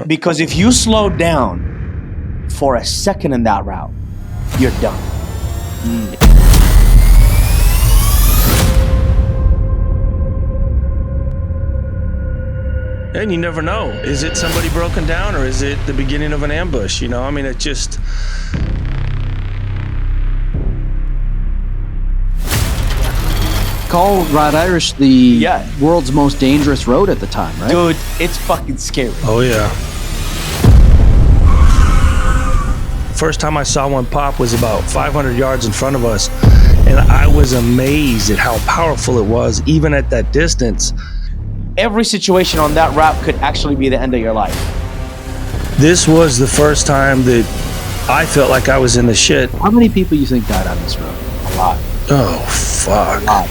Because if you slow down for a second in that route, you're done. And you never know. Is it somebody broken down or is it the beginning of an ambush? You know, I mean, it just... Call Routh Irish the world's most dangerous road at the time, right? Dude, it's fucking scary. Oh, yeah. First time I saw one pop was about 500 yards in front of us, and I was amazed at how powerful it was, even at that distance. Every situation on that route could actually be the end of your life. This was the first time that I felt like I was in the shit. How many people you think died on this road? A lot. Oh, fuck. A lot.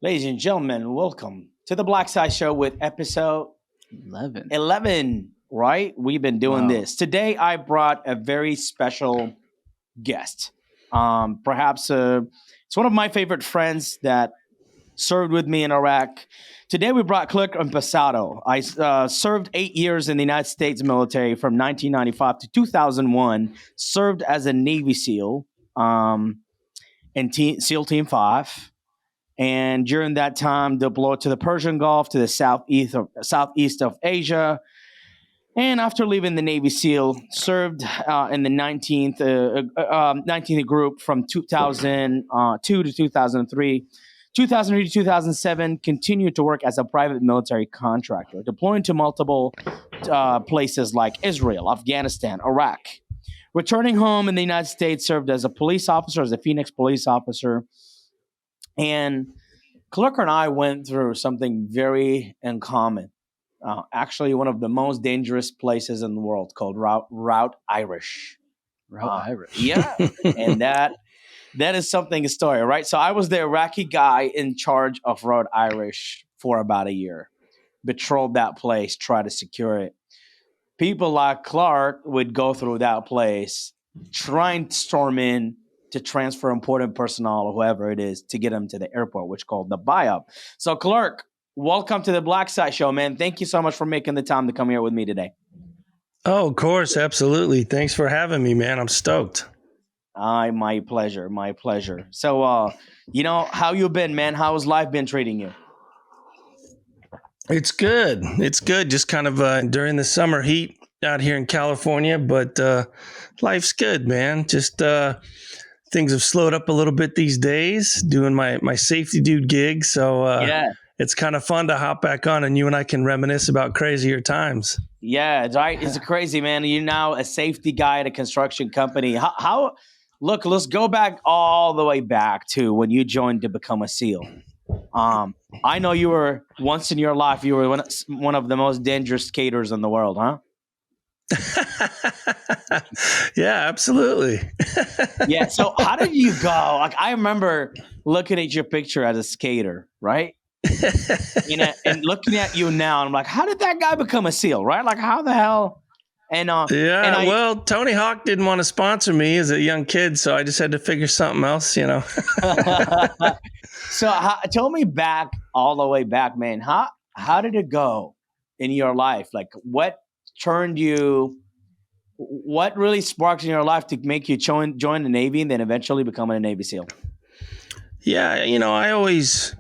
Ladies and gentlemen, welcome to the Black Side Show with episode 11, right? We've been doing this. Today, I brought a very special guest. Perhaps it's one of my favorite friends that served with me in Iraq. Today, we brought Clark Impastato. I served 8 years in the United States military from 1995 to 2001, served as a Navy SEAL in SEAL Team 5. And during that time, deployed to the Persian Gulf, to the southeast of Asia. And after leaving the Navy SEAL, served in the 19th Group from 2002 to 2003. 2003 to 2007, continued to work as a private military contractor, deploying to multiple places like Israel, Afghanistan, Iraq. Returning home in the United States, served as a police officer, as a Phoenix police officer. And Clark and I went through something very in common. Actually, one of the most dangerous places in the world called Routh Irish. Routh Irish. Yeah. And that is something, a story, right? So I was the Iraqi guy in charge of Routh Irish for about a year. Patrolled that place, tried to secure it. People like Clark would go through that place, trying to storm in, to transfer important personnel or whoever it is to get them to the airport, which is called the buy-up. So Clark, welcome to the Black Side Show, man. Thank you so much for making the time to come here with me today. Oh, of course. Absolutely. Thanks for having me, man. I'm stoked. My pleasure. My pleasure. So, how you been, man? How's life been treating you? It's good. It's good. Just kind of during the summer heat out here in California, but life's good, man. Just things have slowed up a little bit these days, doing my safety dude gig. So it's kind of fun to hop back on and you and I can reminisce about crazier times. Yeah, right. It's crazy, man. You're now a safety guy at a construction company. How look, let's go back all the way back to when you joined to become a SEAL. I know you were once in your life, you were one of the most dangerous skaters in the world, huh? Yeah, absolutely. Yeah. So how did you go? Like, I remember looking at your picture as a skater, right? And looking at you now, and I'm like, how did that guy become a SEAL, right? Like, how the hell? Well, Tony Hawk didn't want to sponsor me as a young kid, so I just had to figure something else, you know. So tell me all the way back, man. How did it go in your life? Like, what really sparked in your life to make you join the Navy and then eventually becoming a Navy SEAL? Yeah, I always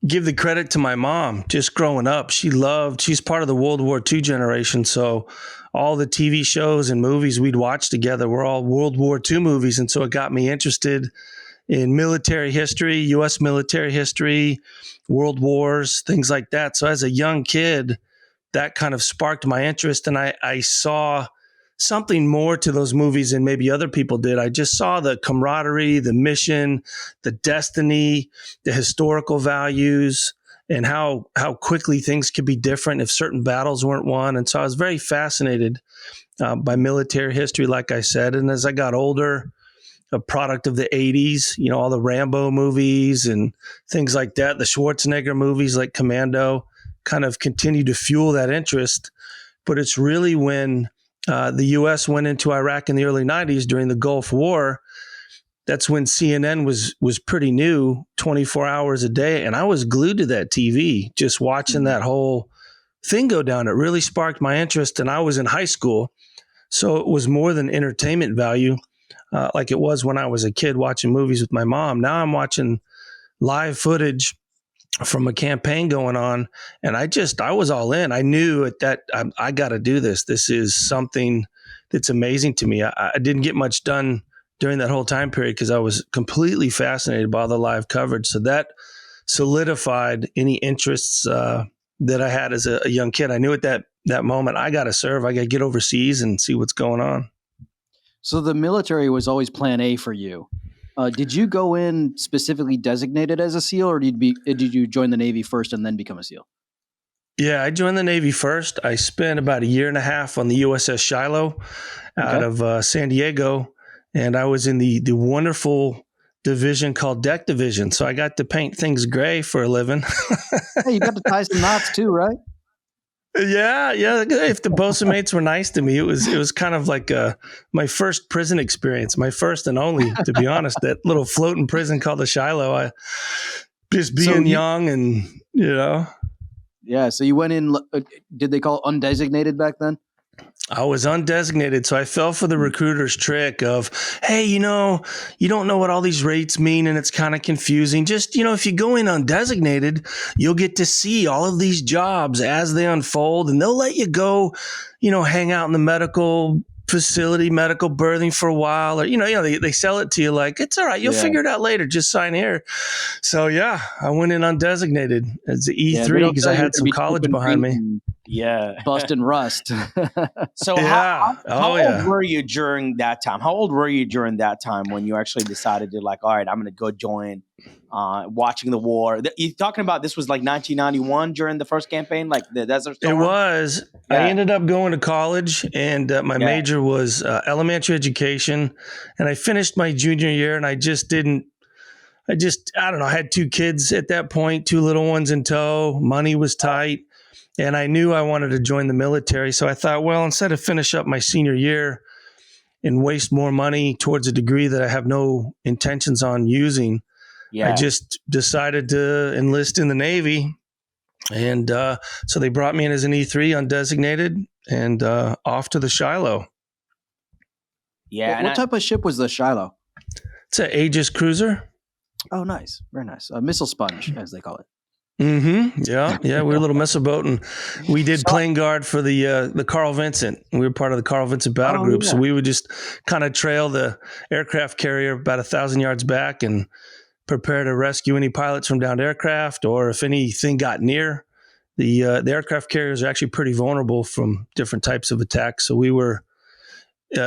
give the credit to my mom. Just growing up, she's part of the World War II generation. So all the TV shows and movies we'd watch together were all World War II movies. And so it got me interested in military history, U.S. military history, world wars, things like that. So as a young kid, that kind of sparked my interest. And I saw something more to those movies than maybe other people did. I just saw the camaraderie, the mission, the destiny, the historical values, and how quickly things could be different if certain battles weren't won. And so I was very fascinated by military history, like I said. And as I got older, a product of the 80s, all the Rambo movies and things like that, the Schwarzenegger movies like Commando kind of continued to fuel that interest. But it's really when the U.S. went into Iraq in the early 90s during the Gulf War, that's when CNN was pretty new, 24 hours a day. And I was glued to that TV, just watching that whole thing go down. It really sparked my interest. And I was in high school, so it was more than entertainment value, like it was when I was a kid watching movies with my mom. Now I'm watching live footage from a campaign going on, and I was all in. I knew at that I got to do this. This is something that's amazing to me. I didn't get much done during that whole time period because I was completely fascinated by the live coverage. So that solidified any interests that I had as a young kid. I knew at that moment, I got to serve. I got to get overseas and see what's going on. So the military was always plan A for you. Did you go in specifically designated as a SEAL, or did you join the Navy first and then become a SEAL? Yeah, I joined the Navy first. I spent about 1.5 years on the USS Shiloh out of San Diego, and I was in the wonderful division called Deck Division. So I got to paint things gray for a living. Hey, you got to tie some knots too, right? Yeah. If the bosun mates were nice to me, it was kind of like my first prison experience, my first and only, to be honest. That little floating prison called the Shiloh. I just being young and Yeah. So you went in. Did they call it undesignated back then? I was undesignated, so I fell for the recruiter's trick of, hey, you don't know what all these rates mean, and it's kind of confusing. Just, if you go in undesignated, you'll get to see all of these jobs as they unfold, and they'll let you go, hang out in the medical facility, medical birthing for a while, or, they sell it to you like, it's all right, you'll figure it out later, just sign here. So, yeah, I went in undesignated as the E3 because I had some college behind me. Yeah. Bust and rust. So how old were you during that time? How old were you during that time when you actually decided to all right, I'm going to go join watching the war? You're talking about this was like 1991 during the first campaign, like the Desert Storm? It was. Yeah. I ended up going to college, and my major was elementary education, and I finished my junior year, and I don't know, I had 2 kids at that point, 2 little ones in tow. Money was tight. And I knew I wanted to join the military. So I thought, well, instead of finish up my senior year and waste more money towards a degree that I have no intentions on using, I just decided to enlist in the Navy. And so they brought me in as an E3 undesignated and off to the Shiloh. Yeah. What type of ship was the Shiloh? It's an Aegis cruiser. Oh, nice. Very nice. A missile sponge, as they call it. Mm-hmm. Yeah. We were a little missile boat, and we did plane guard for the Carl Vinson. We were part of the Carl Vinson battle group, so we would just kind of trail the aircraft carrier about 1,000 yards back and prepare to rescue any pilots from downed aircraft, or if anything got near. The aircraft carriers are actually pretty vulnerable from different types of attacks, so we were,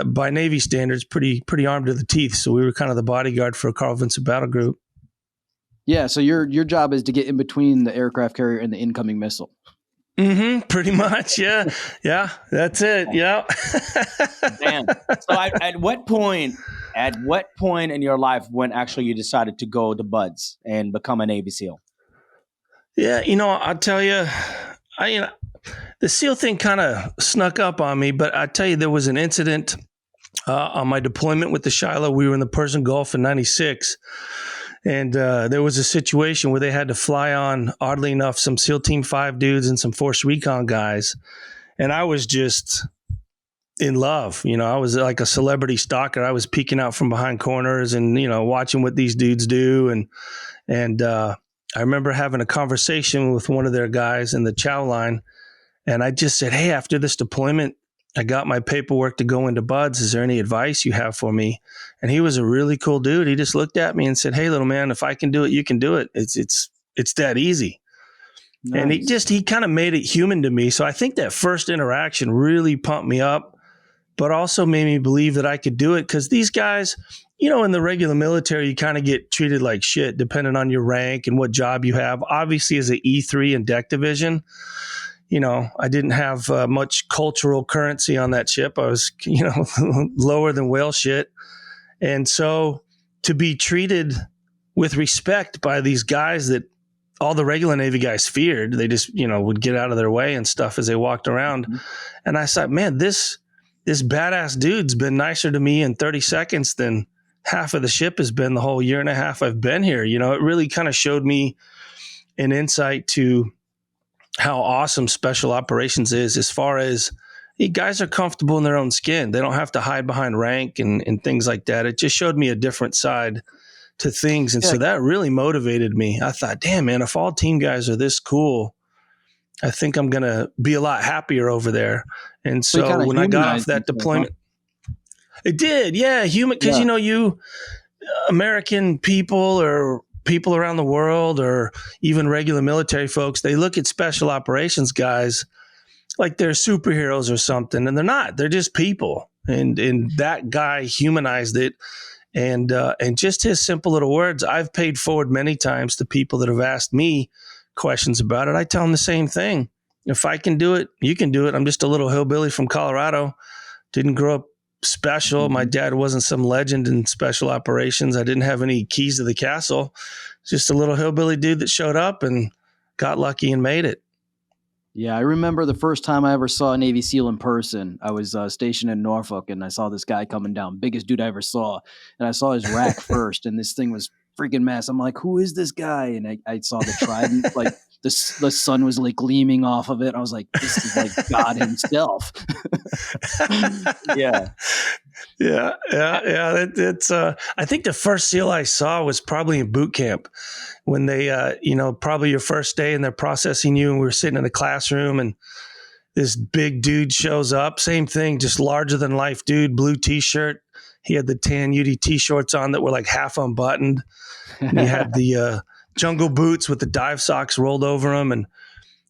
by Navy standards, pretty armed to the teeth. So we were kind of the bodyguard for a Carl Vinson battle group. Yeah, so your job is to get in between the aircraft carrier and the incoming missile. Mm-hmm, pretty much, yeah. Yeah, that's it, yeah. Man, so at what point in your life when actually you decided to go to Buds and become a Navy SEAL? Yeah, I'll tell you, the SEAL thing kind of snuck up on me, but I tell you, there was an incident on my deployment with the Shiloh. We were in the Persian Gulf in 96. And there was a situation where they had to fly on, oddly enough, some SEAL Team 5 dudes and some Force Recon guys. And I was just in love. I was like a celebrity stalker. I was peeking out from behind corners and, watching what these dudes do. And I remember having a conversation with one of their guys in the chow line. And I just said, hey, after this deployment, I got my paperwork to go into Buds. Is there any advice you have for me? And he was a really cool dude. He just looked at me and said, hey, little man, if I can do it, you can do it. It's that easy. Nice. And he kind of made it human to me. So I think that first interaction really pumped me up, but also made me believe that I could do it. Because these guys, in the regular military, you kind of get treated like shit depending on your rank and what job you have. Obviously, as an E3 and Deck Division, I didn't have much cultural currency on that ship. I was, lower than whale shit. And so to be treated with respect by these guys that all the regular Navy guys feared, they just, would get out of their way and stuff as they walked around. Mm-hmm. And I thought, man, this badass dude's been nicer to me in 30 seconds than half of the ship has been the whole year and a half I've been here. You know, it really kind of showed me an insight to how awesome special operations is, as far as guys are comfortable in their own skin. They don't have to hide behind rank and things like that. It just showed me a different side to things. And so that really motivated me. I thought, damn, man, if all team guys are this cool, I think I'm going to be a lot happier over there. And so when I got off that deployment, it did. Yeah. Because, you know, American people or people around the world or even regular military folks, they look at special operations guys like they're superheroes or something, and they're not. They're just people. And that guy humanized it. And just his simple little words, I've paid forward many times to people that have asked me questions about it. I tell them the same thing. If I can do it, you can do it. I'm just a little hillbilly from Colorado. Didn't grow up special. My dad wasn't some legend in special operations. I didn't have any keys to the castle. Just a little hillbilly dude that showed up and got lucky and made it. Yeah, I remember the first time I ever saw a Navy SEAL in person. I was stationed in Norfolk, and I saw this guy coming down, biggest dude I ever saw. And I saw his rack first, and this thing was freaking massive. I'm like, who is this guy? And I saw the trident, like the sun was like gleaming off of it. I was like, this is like God himself. Yeah. It's I think the first SEAL I saw was probably in boot camp when they, probably your first day and they're processing you, and we were sitting in a classroom and this big dude shows up. Same thing, just larger than life dude, blue t-shirt. He had the tan UDT shorts on that were like half unbuttoned. And he had the jungle boots with the dive socks rolled over him. And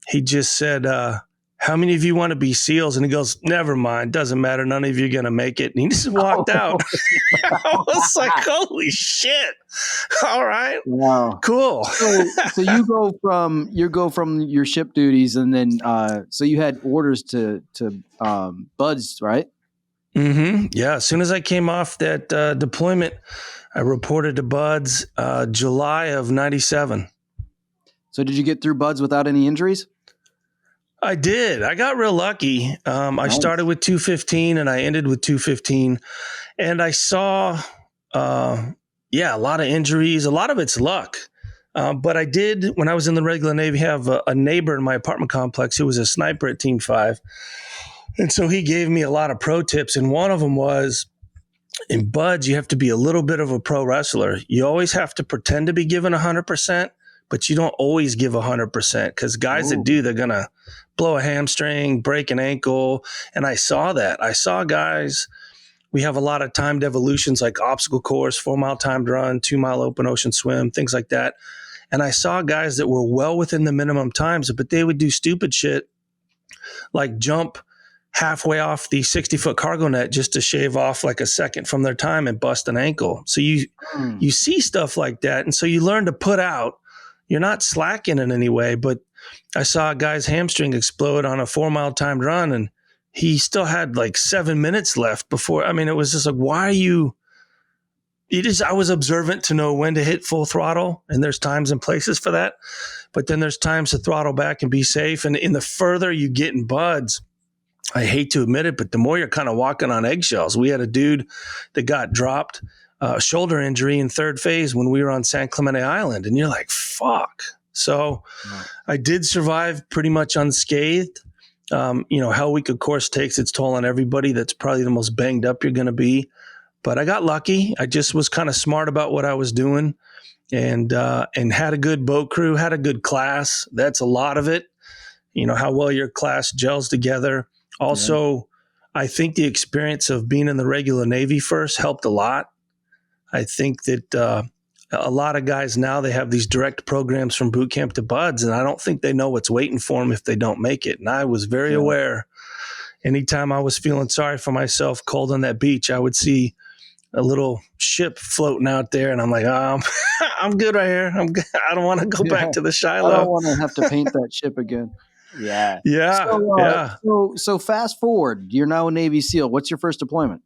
he just said, how many of you want to be SEALs? And he goes, never mind. Doesn't matter. None of you are going to make it. And he just walked out. I was like, holy shit. All right. Wow. Cool. So you go from your ship duties, and then so you had orders to BUDS, right? Mm-hmm. Yeah. As soon as I came off that deployment, I reported to BUDS July of 97. So did you get through BUDS without any injuries? I did. I got real lucky. I started with 215 and I ended with 215. And I saw, a lot of injuries. A lot of it's luck. But I did, when I was in the regular Navy, have a neighbor in my apartment complex who was a sniper at Team 5. And so he gave me a lot of pro tips. And one of them was, in BUDS, you have to be a little bit of a pro wrestler. You always have to pretend to be given 100%, but you don't always give 100%, because guys that do, they're going to blow a hamstring, break an ankle. And I saw that. I saw guys, we have a lot of timed evolutions like obstacle course, 4-mile timed run, 2-mile open ocean swim, things like that. And I saw guys that were well within the minimum times, but they would do stupid shit like jump halfway off the 60-foot cargo net just to shave off like a second from their time and bust an ankle. So you see stuff like that. And so you learn to put out. You're not slacking in any way, but I saw a guy's hamstring explode on a 4-mile timed run, and he still had like 7 minutes left before. I mean, it was just like, why are you? I was observant to know when to hit full throttle, and there's times and places for that. But then there's times to throttle back and be safe. And in the further you get in BUDS, I hate to admit it, but the more you're kind of walking on eggshells. We had a dude that got dropped, shoulder injury in third phase when we were on San Clemente Island. And you're like, fuck. So I did survive pretty much unscathed. Hell Week, of course, takes its toll on everybody. That's probably the most banged up you're going to be. But I got lucky. I just was kind of smart about what I was doing, and had a good boat crew, had a good class. That's a lot of it. You know, how well your class gels together. Also, I think the experience of being in the regular Navy first helped a lot. I think that a lot of guys now, they have these direct programs from boot camp to BUDS, and I don't think they know what's waiting for them if they don't make it. And I was very aware. Anytime I was feeling sorry for myself, cold on that beach, I would see a little ship floating out there, and I'm like, I'm good right here. I'm good. I don't want to go back to the Shiloh. I don't want to have to paint that ship again. Yeah. So fast forward, you're now a Navy SEAL. What's your first deployment?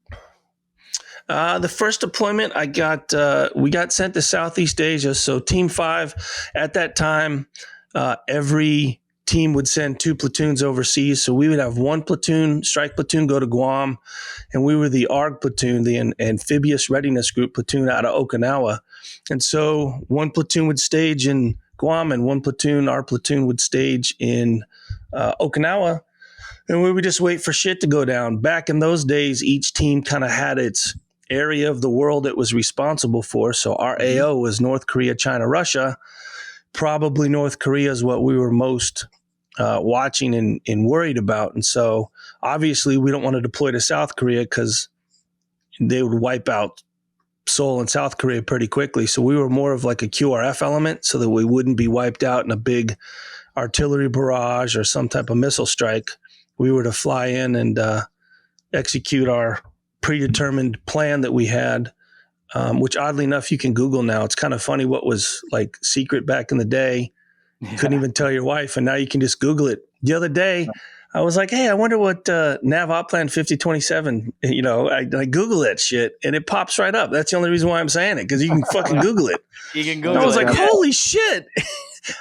The first deployment we got sent to Southeast Asia. So Team 5 at that time, every team would send 2 platoons overseas. So we would have 1 platoon, strike platoon, go to Guam, and we were the ARG platoon, the Amphibious Readiness Group platoon out of Okinawa. And so 1 platoon would stage in Guam and 1 platoon, our platoon, would stage in Okinawa. And we would just wait for shit to go down. Back in those days, each team kind of had its area of the world it was responsible for. So our AO was North Korea, China, Russia. Probably North Korea is what we were most watching and worried about. And so obviously we don't want to deploy to South Korea because they would wipe out Seoul and South Korea pretty quickly. So we were more of like a QRF element so that we wouldn't be wiped out in a big artillery barrage or some type of missile strike. We were to fly in and execute our predetermined plan that we had, which oddly enough, you can Google now. It's kind of funny what was like secret back in the day. You couldn't even tell your wife, and now you can just Google it. The other day, I was like, hey, I wonder what Nav Op Plan 5027, I Google that shit, and it pops right up. That's the only reason why I'm saying it, because you can fucking Google it. You can Google it. I was like, holy shit.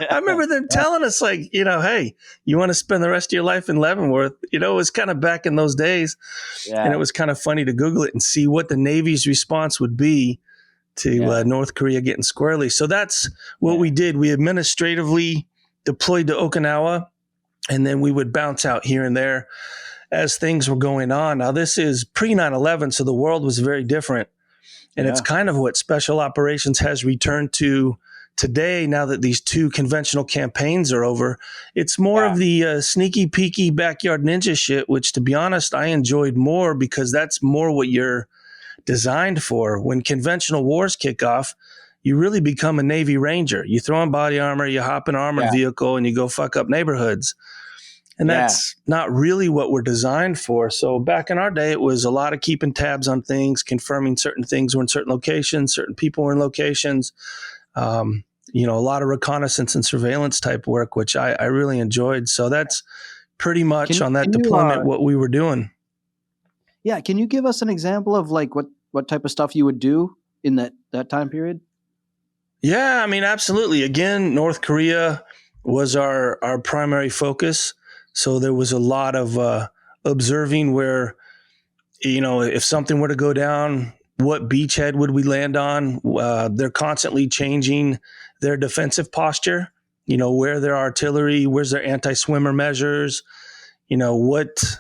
I remember them telling us, like, hey, you want to spend the rest of your life in Leavenworth? It was kind of back in those days. Yeah. And it was kind of funny to Google it and see what the Navy's response would be to North Korea getting squarely. So that's what we did. We administratively deployed to Okinawa, and then we would bounce out here and there as things were going on. Now, this is pre-9/11, so the world was very different. And it's kind of what Special Operations has returned to today, now that these 2 conventional campaigns are over. It's more of the sneaky peeky backyard ninja shit, which, to be honest, I enjoyed more because that's more what you're designed for. When conventional wars kick off, you really become a Navy Ranger. You throw on body armor, you hop in an armored vehicle, and you go fuck up neighborhoods. And that's not really what we're designed for. So back in our day, it was a lot of keeping tabs on things, confirming certain things were in certain locations, certain people were in locations. A lot of reconnaissance and surveillance type work, which I really enjoyed. So that's pretty much on that deployment what we were doing. Yeah. Can you give us an example of like what type of stuff you would do in that time period? Yeah, I mean, absolutely. Again, North Korea was our primary focus. So there was a lot of observing where, if something were to go down, what beachhead would we land on? They're constantly changing their defensive posture, where their artillery, where's their anti-swimmer measures, what,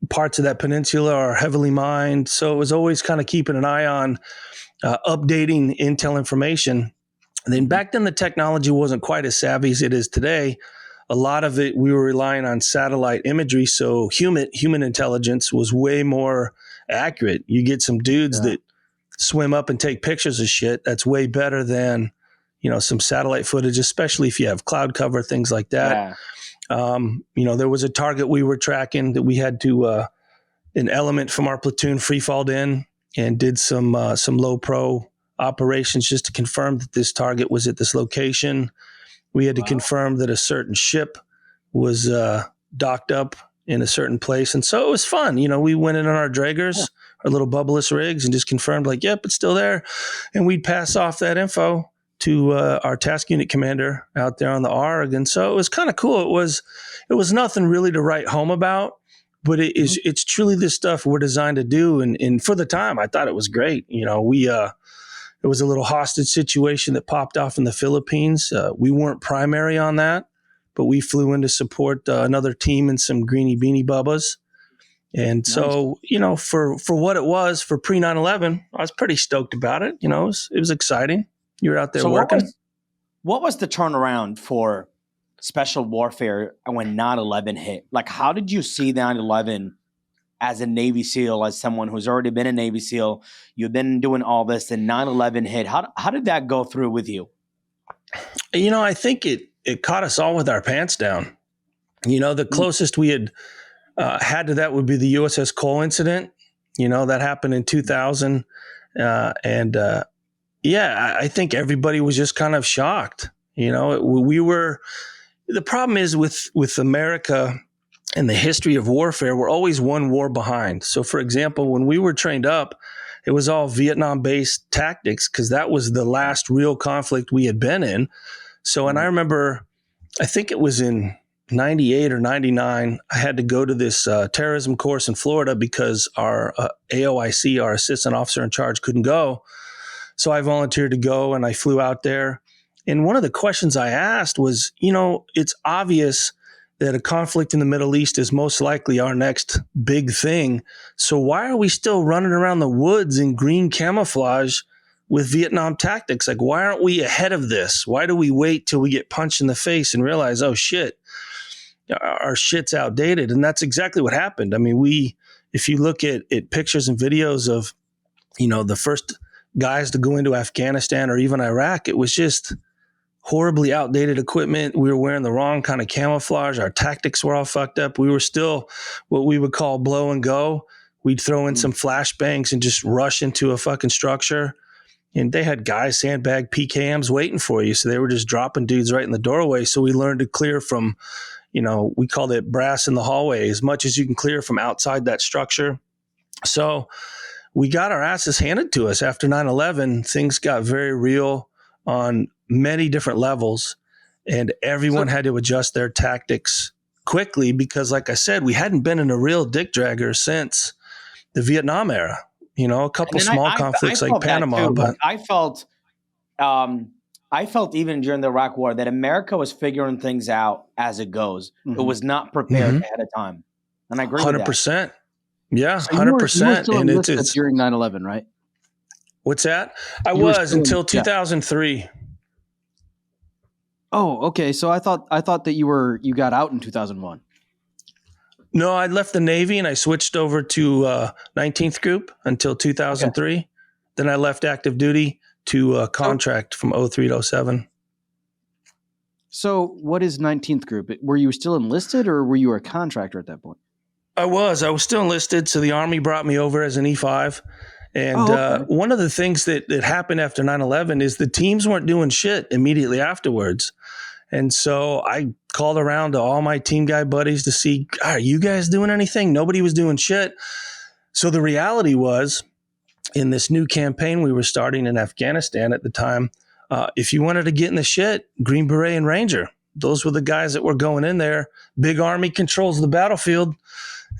parts of that peninsula are heavily mined. So it was always kind of keeping an eye on updating intel information. And then back then, the technology wasn't quite as savvy as it is today. A lot of it, we were relying on satellite imagery. So human intelligence was way more accurate. You get some dudes that swim up and take pictures of shit. That's way better than, some satellite footage, especially if you have cloud cover, things like that. Yeah. There was a target we were tracking that we had to, an element from our platoon free-falled in and did some low pro operations just to confirm that this target was at this location. We had to confirm that a certain ship was docked up in a certain place. And so it was fun. We went in on our draggers, our little bubbleless rigs, and just confirmed like, yep, it's still there. And we'd pass off that info to our task unit commander out there on the ARG. And so it was kind of cool. It was nothing really to write home about, but it's truly this stuff we're designed to do. And for the time, I thought it was great. It was a little hostage situation that popped off in the Philippines. We weren't primary on that, but we flew in to support another team and some greeny beanie bubbas. And so, for what it was for pre-9/11, I was pretty stoked about it. It was exciting. You were out there working. What was the turnaround for special warfare when 9/11 hit? Like, how did you see 9/11 as a Navy SEAL, as someone who's already been a Navy SEAL? You've been doing all this, and 9/11 hit. How did that go through with you? I think it caught us all with our pants down. The closest we had had to that would be the USS Cole incident. That happened in 2000. I think everybody was just kind of shocked. The problem is with America and the history of warfare, we're always one war behind. So, for example, when we were trained up, it was all Vietnam-based tactics because that was the last real conflict we had been in. So, and I remember I think it was in 98 or 99, I had to go to this terrorism course in Florida because our AOIC, our assistant officer in charge, couldn't go. So I volunteered to go and I flew out there. And one of the questions I asked was, it's obvious that a conflict in the Middle East is most likely our next big thing. So why are we still running around the woods in green camouflage with Vietnam tactics? Like, why aren't we ahead of this? Why do we wait till we get punched in the face and realize, oh shit, our shit's outdated? And that's exactly what happened. I mean, if you look at pictures and videos of, the first guys to go into Afghanistan or even Iraq, it was just horribly outdated equipment. We were wearing the wrong kind of camouflage. Our tactics were all fucked up. We were still what we would call blow and go. We'd throw in some flashbangs and just rush into a fucking structure. And they had guys sandbag PKMs waiting for you. So they were just dropping dudes right in the doorway. So we learned to clear from, we called it brass in the hallway, as much as you can clear from outside that structure. So we got our asses handed to us after 9/11. Things got very real on many different levels, and everyone had to adjust their tactics quickly because, like I said, we hadn't been in a real dick dragger since the Vietnam era. A couple small conflicts like Panama, but I felt even during the Iraq War that America was figuring things out as it goes. Mm-hmm. It was not prepared ahead of time, and I agree 100%. With that. Yeah, 100%. You were still enlisted during 9/11, right? What's that? I was until 2003. Oh, okay. So I thought that you got out in 2001. No, I left the Navy and I switched over to 19th Group until 2003. Okay. Then I left active duty to contract from 03 to 07. So what is 19th Group? Were you still enlisted or were you a contractor at that point? I was still enlisted. So the Army brought me over as an E5. And one of the things that happened after 9/11 is the teams weren't doing shit immediately afterwards. And so I called around to all my team guy buddies to see, are you guys doing anything? Nobody was doing shit. So the reality was, in this new campaign we were starting in Afghanistan at the time, if you wanted to get in the shit, Green Beret and Ranger, those were the guys that were going in there. Big Army controls the battlefield.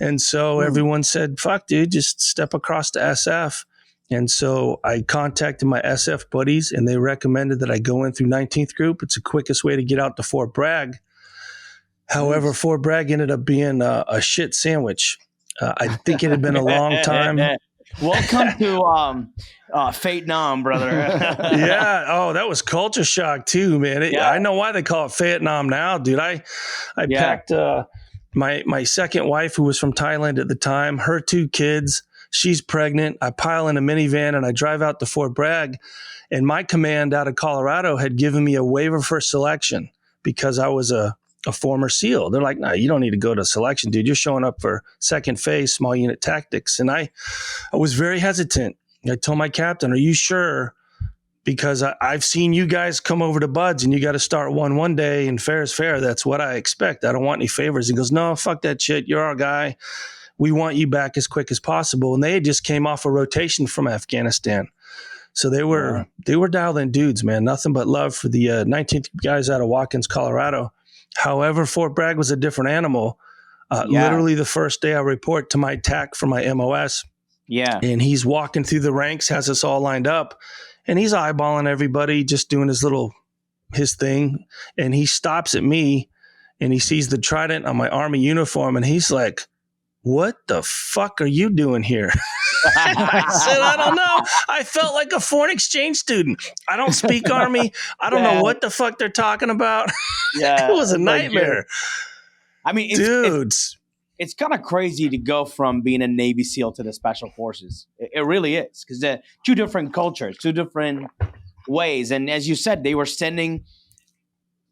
And so everyone said, fuck, dude, just step across to SF. And so I contacted my SF buddies and they recommended that I go in through 19th Group. It's the quickest way to get out to Fort Bragg. However, Fort Bragg ended up being a shit sandwich. I think it had been a long time. Welcome to Fate Nam, brother. Yeah. Oh, that was culture shock too, man. I know why they call it Vietnam now, dude. I packed my second wife, who was from Thailand at the time, her 2 kids. She's pregnant. I pile in a minivan and I drive out to Fort Bragg. And my command out of Colorado had given me a waiver for selection because I was a former SEAL. They're like, no, you don't need to go to selection, dude. You're showing up for second phase, small unit tactics. And I was very hesitant. I told my captain, are you sure? Because I've seen you guys come over to Buds and you got to start one day and fair is fair. That's what I expect. I don't want any favors. He goes, no, fuck that shit. You're our guy. We want you back as quick as possible. And they had just came off a rotation from Afghanistan. So they were dialed in dudes, man. Nothing but love for the 19th guys out of Watkins, Colorado. However, Fort Bragg was a different animal. Literally the first day I report to my TAC for my MOS. Yeah. And he's walking through the ranks, has us all lined up. And he's eyeballing everybody, just doing his thing. And he stops at me and he sees the trident on my Army uniform. And he's like, what the fuck are you doing here? I said, I don't know. I felt like a foreign exchange student. I don't speak Army. I don't know what the fuck they're talking about. It was a nightmare. I mean, it's kind of crazy to go from being a Navy SEAL to the Special Forces. It really is, because they're 2 different cultures, 2 different ways. And as you said, they were sending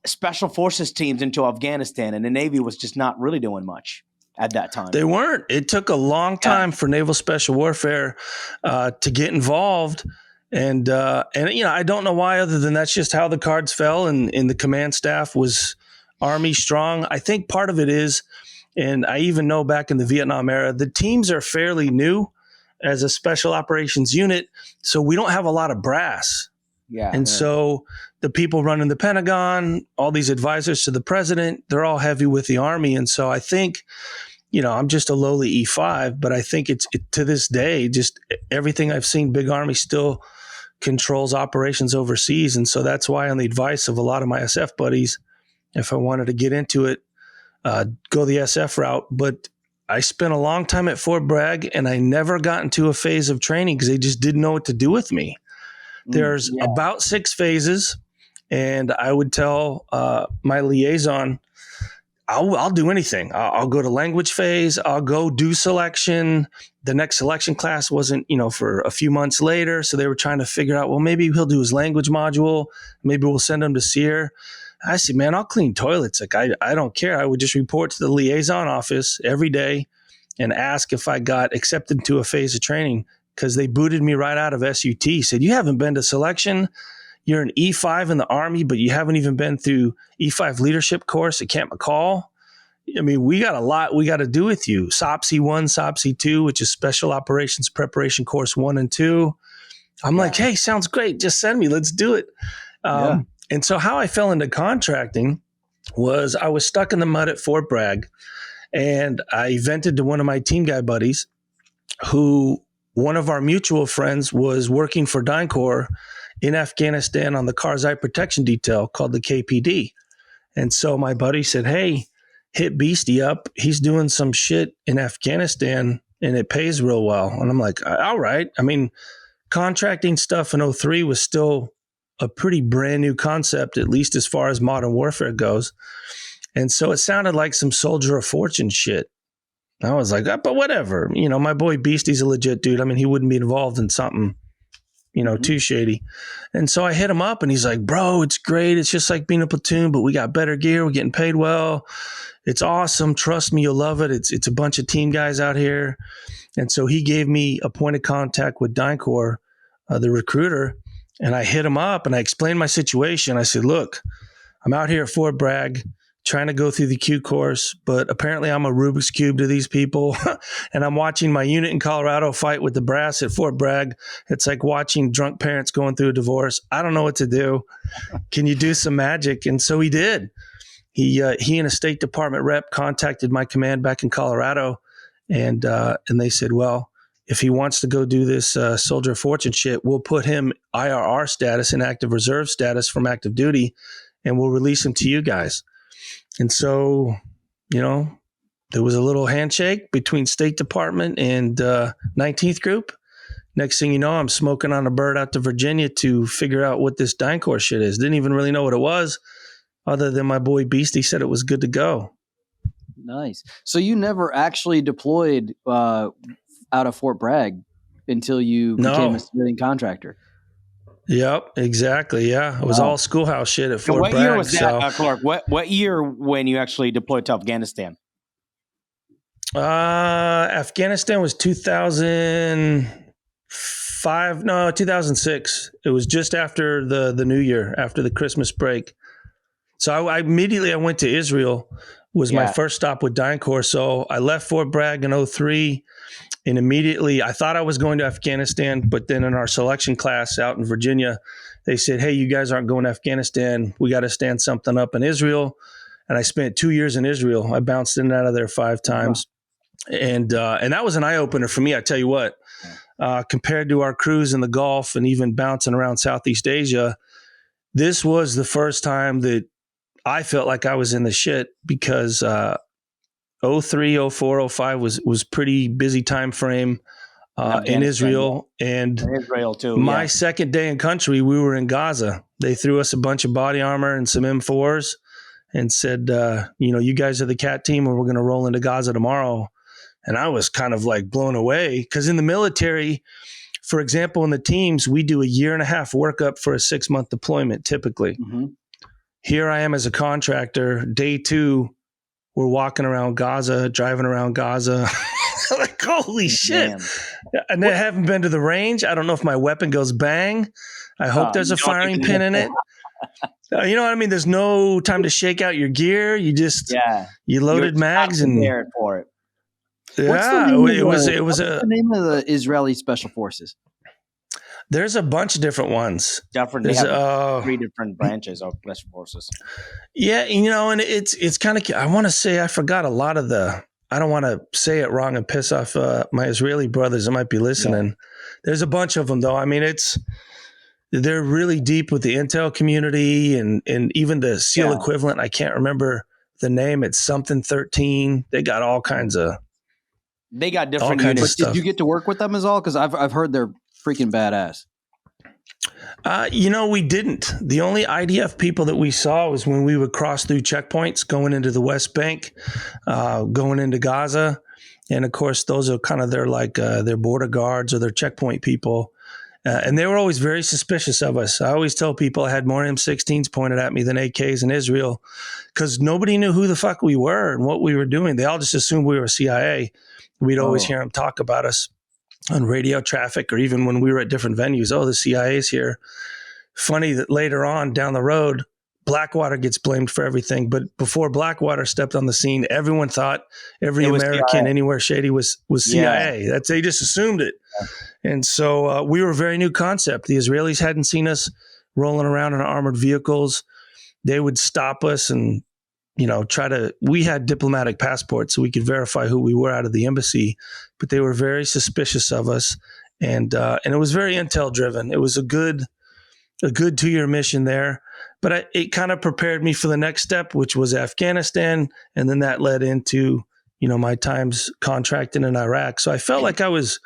Special Forces teams into Afghanistan, and the Navy was just not really doing much at that time. They weren't. It took a long time for Naval Special Warfare to get involved. And I don't know why, other than that's just how the cards fell. And the command staff was Army strong. I think part of it is, and I even know back in the Vietnam era, the teams are fairly new as a special operations unit. So we don't have a lot of brass. Yeah. And so the people running the Pentagon, all these advisors to the president, they're all heavy with the Army. And so I think, I'm just a lowly E5, but I think it's to this day, just everything I've seen, Big Army still controls operations overseas. And so that's why, on the advice of a lot of my SF buddies, if I wanted to get into it, go the SF route. But I spent a long time at Fort Bragg, and I never got into a phase of training because they just didn't know what to do with me. There's about 6 phases, and I would tell my liaison, I'll do anything. I'll go to language phase. I'll go do selection. The next selection class wasn't, for a few months later. So they were trying to figure out, well, maybe he'll do his language module. Maybe we'll send him to SEER. I said, man, I'll clean toilets. Like, I don't care. I would just report to the liaison office every day and ask if I got accepted to a phase of training, because they booted me right out of SUT. Said, you haven't been to selection. You're an E5 in the Army, but you haven't even been through E5 leadership course at Camp McCall. I mean, we got a lot we got to do with you. SOPSI 1, SOPSI 2, which is Special Operations Preparation Course 1 and 2. I'm like, hey, sounds great. Just send me. Let's do it. And so how I fell into contracting was I was stuck in the mud at Fort Bragg, and I vented to one of my team guy buddies, who one of our mutual friends was working for DynCorp in Afghanistan on the Karzai Protection Detail called the KPD. And so my buddy said, hey, hit Beastie up. He's doing some shit in Afghanistan and it pays real well. And I'm like, all right. I mean, contracting stuff in 2003 was still a pretty brand new concept, at least as far as modern warfare goes. And so it sounded like some Soldier of Fortune shit. I was like, but whatever. My boy Beastie's a legit dude. I mean, he wouldn't be involved in something, too shady. And so I hit him up and he's like, bro, it's great. It's just like being a platoon, but we got better gear. We're getting paid well. It's awesome. Trust me, you'll love it. It's a bunch of team guys out here. And so he gave me a point of contact with DynCorp, the recruiter, and I hit him up and I explained my situation. I said, look, I'm out here at Fort Bragg trying to go through the Q course, but apparently I'm a Rubik's Cube to these people. And I'm watching my unit in Colorado fight with the brass at Fort Bragg. It's like watching drunk parents going through a divorce. I don't know what to do. Can you do some magic? And so he did. He and a State Department rep contacted my command back in Colorado, and they said, well, if he wants to go do this Soldier of Fortune shit, we'll put him IRR status, inactive reserve status from active duty, and we'll release him to you guys. And so, there was a little handshake between State Department and 19th Group. Next thing you know, I'm smoking on a bird out to Virginia to figure out what this DynCorp shit is. Didn't even really know what it was, other than my boy Beastie said it was good to go. Nice. So you never actually deployed out of Fort Bragg until you became a civilian contractor? Yep, exactly. Yeah, it was all schoolhouse shit at Fort Bragg. What year was that, Clark? What year when you actually deployed to Afghanistan? Afghanistan was 2005. No, 2006. It was just after the New Year, after the Christmas break. So I immediately went to Israel. Was my first stop with DynCorp. So I left Fort Bragg in 2003. And immediately I thought I was going to Afghanistan, but then in our selection class out in Virginia, they said, hey, you guys aren't going to Afghanistan. We got to stand something up in Israel. And I spent 2 years in Israel. I bounced in and out of there 5 times. Wow. And that was an eye opener for me. I tell you what, compared to our cruise in the Gulf and even bouncing around Southeast Asia, this was the first time that I felt like I was in the shit, because 03, 04, 05 was pretty busy time frame in Israel. And Israel too. My second day in country, we were in Gaza. They threw us a bunch of body armor and some M4s and said, you guys are the CAT team and we're going to roll into Gaza tomorrow. And I was kind of like blown away, because in the military, for example, in the teams, we do a 1.5 year workup for a 6-month deployment typically. Mm-hmm. Here I am as a contractor, day 2, we're walking around Gaza, driving around Gaza. Like, holy shit. Man. And I haven't been to the range. I don't know if my weapon goes bang. I hope there's a firing pin in it. You know what I mean? There's no time to shake out your gear. You just, you loaded mags and prepared for it. Yeah, What's the name of the Israeli Special Forces? There's a bunch of different ones. They have 3 different branches of special forces. Yeah, and it's kind of. I want to say I forgot a lot of the. I don't want to say it wrong and piss off my Israeli brothers that might be listening. Yeah. There's a bunch of them though. I mean, they're really deep with the intel community and even the SEAL equivalent. I can't remember the name. It's something 13. They got all kinds of. They got different units. Did you get to work with them as all? Because I've heard they're freaking badass. We didn't. The only IDF people that we saw was when we would cross through checkpoints going into the West Bank, going into Gaza. And of course, those are kind of their border guards or their checkpoint people. And they were always very suspicious of us. I always tell people I had more M16s pointed at me than AKs in Israel because nobody knew who the fuck we were and what we were doing. They all just assumed we were CIA. We'd always hear them talk about us on radio traffic or even when we were at different venues. Oh, the CIA's here. Funny that later on down the road, Blackwater gets blamed for everything. But before Blackwater stepped on the scene, everyone thought every American CIA. Anywhere shady was CIA. Yeah. They just assumed it. Yeah. And so we were a very new concept. The Israelis hadn't seen us rolling around in armored vehicles. They would stop us and we had diplomatic passports so we could verify who we were out of the embassy, but they were very suspicious of us. And it was very intel driven. It was a good 2-year mission there, but it kind of prepared me for the next step, which was Afghanistan. And then that led into, my times contracting in Iraq. So I felt like I was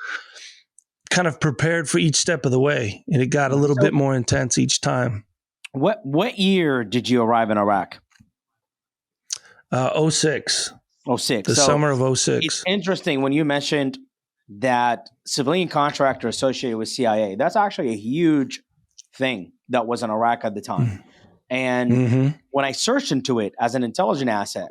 kind of prepared for each step of the way, and it got a little bit more intense each time. What year did you arrive in Iraq? 06. The summer of 06. It's interesting when you mentioned that civilian contractor associated with CIA. That's actually a huge thing that was in Iraq at the time. And when I searched into it as an intelligence asset,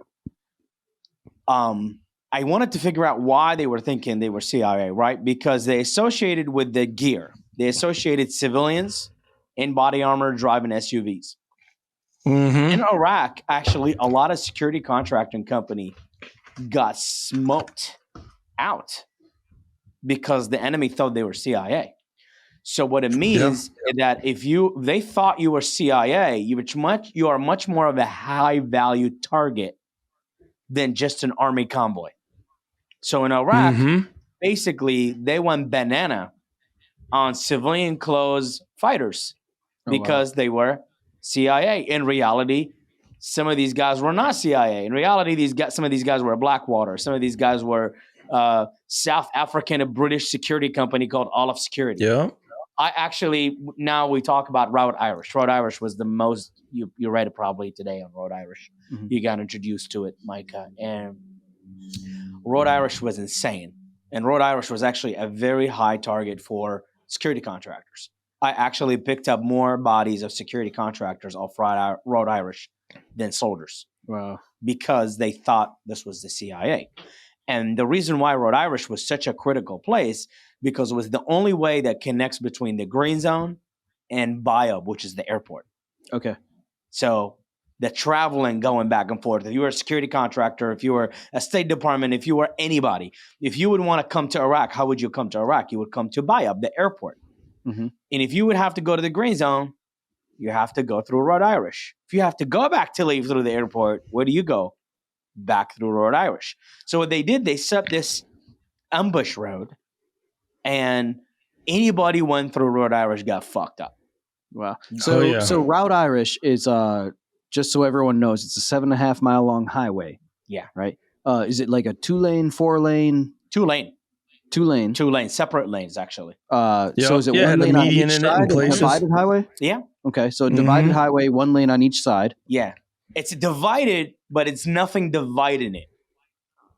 I wanted to figure out why they were thinking they were CIA, right? Because they associated with the gear. They associated civilians in body armor driving SUVs. In Iraq, actually, a lot of security contracting company got smoked out because the enemy thought they were CIA. So what it means is that if they thought you were CIA, you are much more of a high value target than just an army convoy. So in Iraq, basically they went banana on civilian clothes fighters because they were CIA. In reality, some of these guys were not CIA. In reality, some of these guys were Blackwater. Some of these guys were South African, a British security company called Olive Security. Yeah. Now we talk about Routh Irish. Routh Irish was the most, you read it probably today on Routh Irish. You got introduced to it, Micah. And Routh Irish was insane. And Routh Irish was actually a very high target for security contractors. I actually picked up more bodies of security contractors off Routh Irish than soldiers. Wow. Because they thought this was the CIA. And the reason why Routh Irish was such a critical place, because it was the only way that connects between the green zone and Bayab, which is the airport. Okay. So the traveling going back and forth, if you were a security contractor, if you were a State Department, if you were anybody, if you would want to come to Iraq, how would you come to Iraq? You would come to Bayab, the airport. And if you would have to go to the green zone, you have to go through Routh Irish. If you have to go back to leave through the airport, where do you go? Back through Routh Irish. So what they did, they set up this ambush road, and anybody went through Routh Irish got fucked up. Wow. So Routh Irish is just so everyone knows, it's a 7.5 mile long highway. Yeah. Right. Is it like a 2-lane, 4-lane? 2-lane. 2-lane. 2 lanes, separate lanes actually. So is it 1 lane on each side? A divided highway? Yeah. Okay. So divided highway, 1 lane on each side. Yeah. It's divided, but it's nothing dividing it.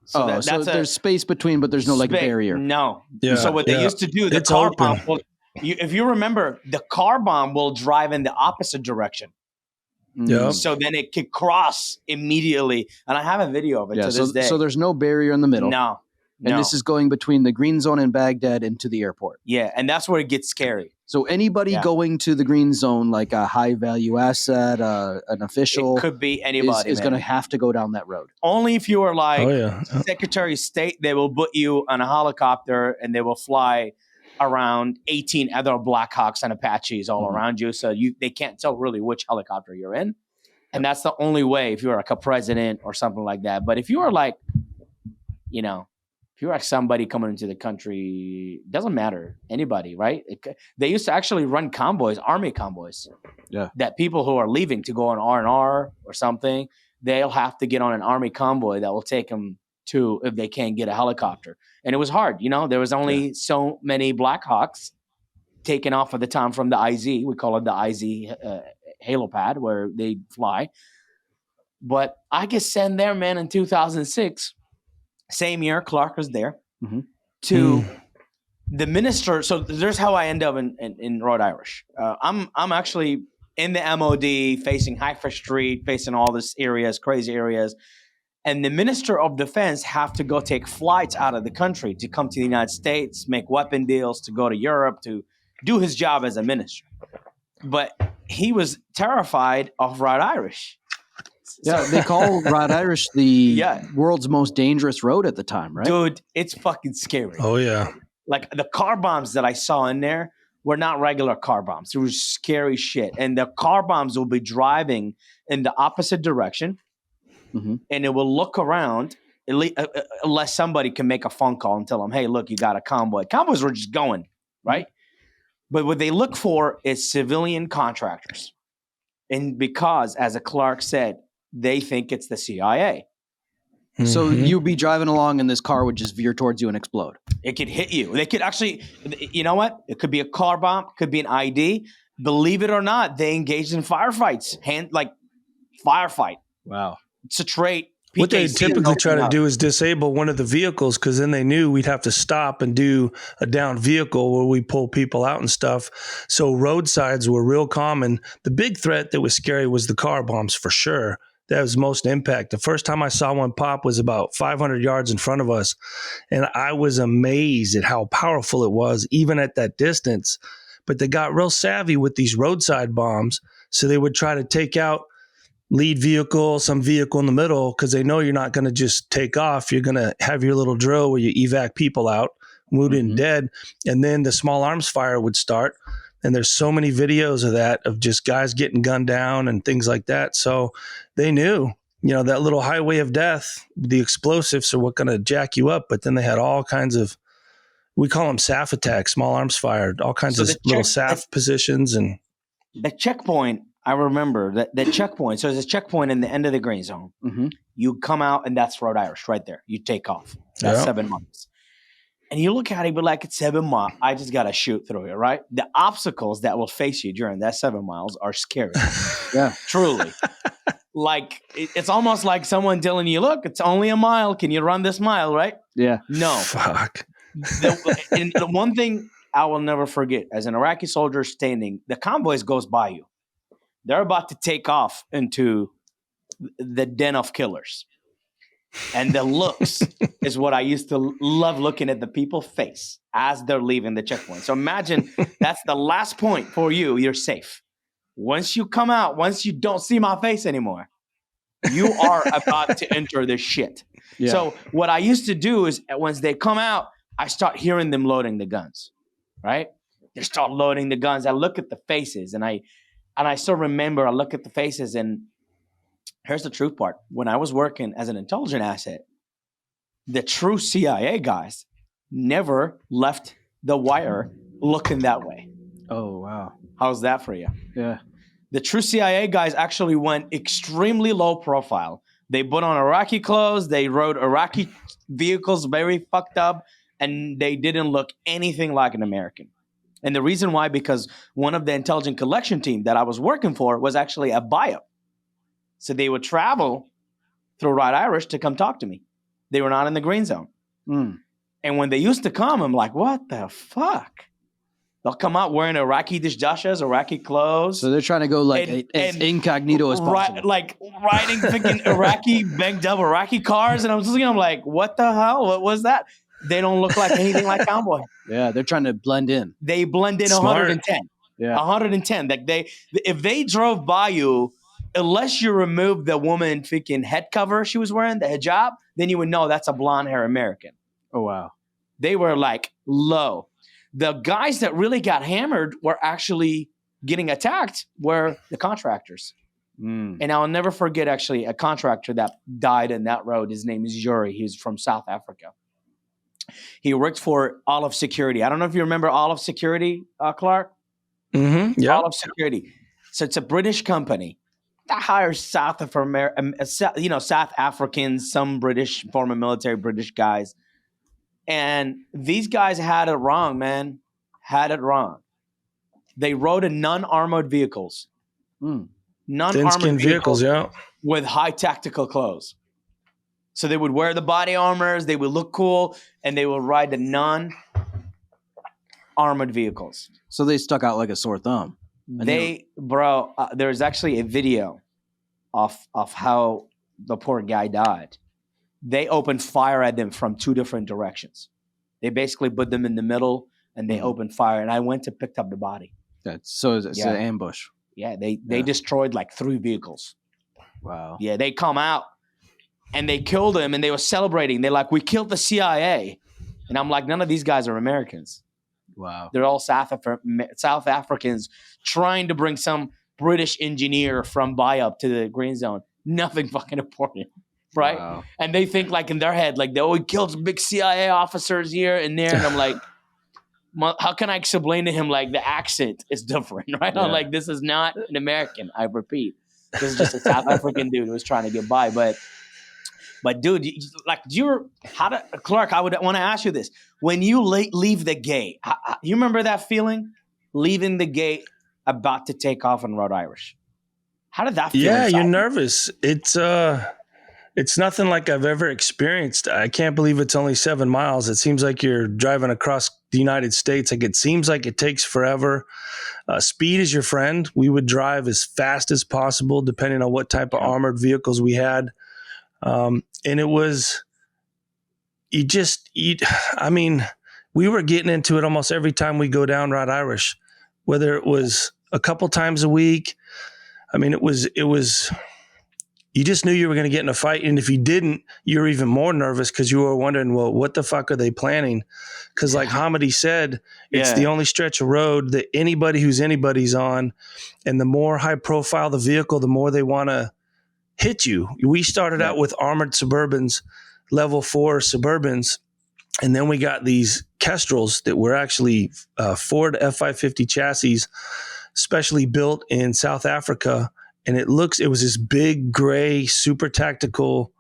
So there's space between, but there's no barrier. No. Yeah, so what they used to do, the car bomb if you remember, the car bomb will drive in the opposite direction. Yeah. So then it could cross immediately. And I have a video of it to this day. So there's no barrier in the middle. No. And this is going between the green zone and Baghdad into the airport. Yeah, and that's where it gets scary. So anybody going to the green zone, like a high value asset, an official, it could be anybody, is going to have to go down that road. Only if you are Secretary of State, they will put you on a helicopter and they will fly around 18 other Blackhawks and Apaches all around you. So they can't tell really which helicopter you're in. And that's the only way if you're like a president or something like that. But if you are like, you know, if you're like somebody coming into the country, doesn't matter, anybody, right? They used to actually run convoys, army convoys. Yeah. That people who are leaving to go on R&R or something, they'll have to get on an army convoy that will take them to, if they can't get a helicopter. And it was hard, you know, there was only so many Blackhawks taken off at the time from the IZ. We call it the IZ halo pad where they fly. But I get sent there, man, in 2006. Same year, Clark was there to the minister. So there's how I end up in Rhode Irish. I'm actually in the MOD, facing Haifa Street, facing all these areas, crazy areas. And the Minister of Defense have to go take flights out of the country to come to the United States, make weapon deals, to go to Europe, to do his job as a minister. But he was terrified of Rhode Irish. Yeah, they call Rhode Irish the world's most dangerous road at the time, right? Dude, it's fucking scary. Oh, yeah. Like the car bombs that I saw in there were not regular car bombs. They were scary shit. And the car bombs will be driving in the opposite direction. And it will look around unless somebody can make a phone call and tell them, hey, look, you got a convoy. Convoys were just going, right? But what they look for is civilian contractors. And because, as a Clark said, they think it's the CIA. So you'd be driving along and this car would just veer towards you and explode. It could hit you. They could actually, you know what? It could be a car bomb, could be an ID. Believe it or not, they engaged in firefights, firefight. Wow. It's a trait. What they typically try to do is disable one of the vehicles because then they knew we'd have to stop and do a downed vehicle where we pull people out and stuff. So roadsides were real common. The big threat that was scary was the car bombs for sure. That was most impact. The first time I saw one pop was about 500 yards in front of us. And I was amazed at how powerful it was, even at that distance. But they got real savvy with these roadside bombs. So they would try to take out lead vehicle, some vehicle in the middle, because they know you're not going to just take off. You're going to have your little drill where you evac people out, wounded and dead. And then the small arms fire would start. And there's so many videos of that, of just guys getting gunned down and things like that. So they knew, you know, that little highway of death, the explosives are what going to jack you up. But then they had all kinds of, we call them SAF attacks, small arms fire, all kinds of little SAF positions. And the checkpoint, I remember that checkpoint. So there's a checkpoint in the end of the green zone. You come out and that's Rhode Irish right there. You take off. That's 7 months. And you look at it, but like it's 7 miles. I just got to shoot through it, right? The obstacles that will face you during that 7 miles are scary. Truly. Like it's almost like someone telling you, look, it's only a mile. Can you run this mile, right? Yeah. No. Fuck. And the one thing I will never forget, as an Iraqi soldier standing, the convoys goes by you. They're about to take off into the den of killers. And the looks is what I used to love, looking at the people's face as they're leaving the checkpoint. So imagine that's the last point for you. You're safe. Once you come out, once you don't see my face anymore, you are about to enter this shit. Yeah. So what I used to do is once they come out, I start hearing them loading the guns, right? They start loading the guns. I look at the faces and I still remember, I look at the faces, and here's the truth part. When I was working as an intelligence asset, the true CIA guys never left the wire looking that way. Oh, wow. How's that for you? Yeah. The true CIA guys actually went extremely low profile. They put on Iraqi clothes. They rode Iraqi vehicles very fucked up, and they didn't look anything like an American. And the reason why, because one of the intelligence collection team that I was working for was actually a bio. So they would travel through Rhode Irish to come talk to me. They were not in the green zone. And when they used to come, I'm like, what the fuck? They'll come out wearing Iraqi dishjashas, Iraqi clothes. So they're trying to go like as incognito as possible. Like riding freaking Iraqi, banged up Iraqi cars. And I was looking, I'm like, what the hell? What was that? They don't look like anything like cowboy. Yeah, they're trying to blend in. They blend in. Smart. 110. Yeah, 110. Like if they drove by you, unless you remove the woman freaking head cover she was wearing, the hijab, then you would know that's a blonde hair American. Oh wow. They were like low. The guys that really got hammered were actually getting attacked were the contractors. And I'll never forget actually a contractor that died in that road. His name is Yuri. He's from South Africa. He worked for Olive Security. I don't know if you remember Olive Security, Clark. Yeah. Olive Security. So it's a British company that hires South Africans, some British, former military British guys. And these guys had it wrong, man. Had it wrong. They rode in non-armored vehicles. Non-armored vehicles, yeah. With high tactical clothes. So they would wear the body armors, they would look cool, and they would ride the non-armored vehicles. So they stuck out like a sore thumb. There's actually a video of how the poor guy died. They opened fire at them from two different directions. They basically put them in the middle, and they opened fire. And I went to pick up the body. It's an ambush. Yeah, they destroyed like 3 vehicles. Wow. Yeah, they come out and they killed him, and they were celebrating. They're like, we killed the CIA. And I'm like, none of these guys are Americans. Wow. They're all South Africans trying to bring some British engineer from Bayab to the green zone. Nothing fucking important, right? Wow. And they think like in their head, like, we killed some big CIA officers here and there. And I'm like, how can I explain to him like the accent is different, right? I'm like, this is not an American, I repeat. This is just a South African dude who was trying to get by. But dude, Clark, I would want to ask you this. When you leave the gate, you remember that feeling? Leaving the gate, about to take off in Rhode Irish. How did that feel? Yeah, you're nervous. It's nothing like I've ever experienced. I can't believe it's only 7 miles. It seems like you're driving across the United States. Like it seems like it takes forever. Speed is your friend. We would drive as fast as possible, depending on what type of armored vehicles we had. And it was, we were getting into it almost every time we go down Rhode Irish, whether it was a couple times a week. I mean, it was, you just knew you were going to get in a fight. And if you didn't, you were even more nervous because you were wondering, well, what the fuck are they planning? Because like Hamidi said, it's the only stretch of road that anybody's on. And the more high profile the vehicle, the more they want to hit you. We started out with armored Suburbans, level 4 Suburbans. And then we got these Kestrels that were actually Ford F-550 chassis, specially built in South Africa. And it was this big gray, super tactical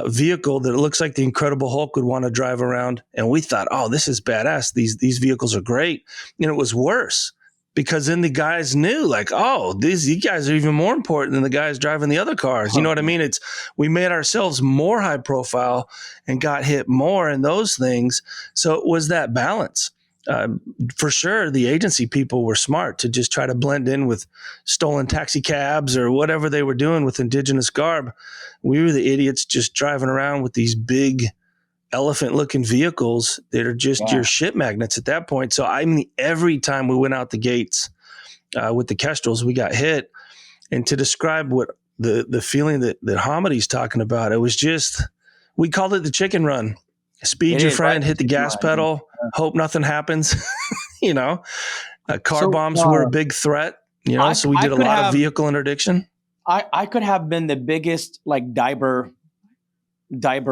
vehicle that it looks like the Incredible Hulk would want to drive around. And we thought, oh, this is badass. These vehicles are great. And it was worse because then the guys knew like, oh, these guys are even more important than the guys driving the other cars. You know what I mean? We made ourselves more high profile and got hit more in those things. So it was that balance. For sure, the agency people were smart to just try to blend in with stolen taxi cabs or whatever they were doing with indigenous garb. We were the idiots just driving around with these big elephant-looking vehicles that are just your shit magnets at that point. So every time we went out the gates with the Kestrels, we got hit. And to describe what the feeling that Hamidi's talking about, it was just, we called it the chicken run. Speed your friend, hit the gas pedal, hope nothing happens. Car bombs were a big threat, so we did a lot of vehicle interdiction. I could have been the biggest like diaper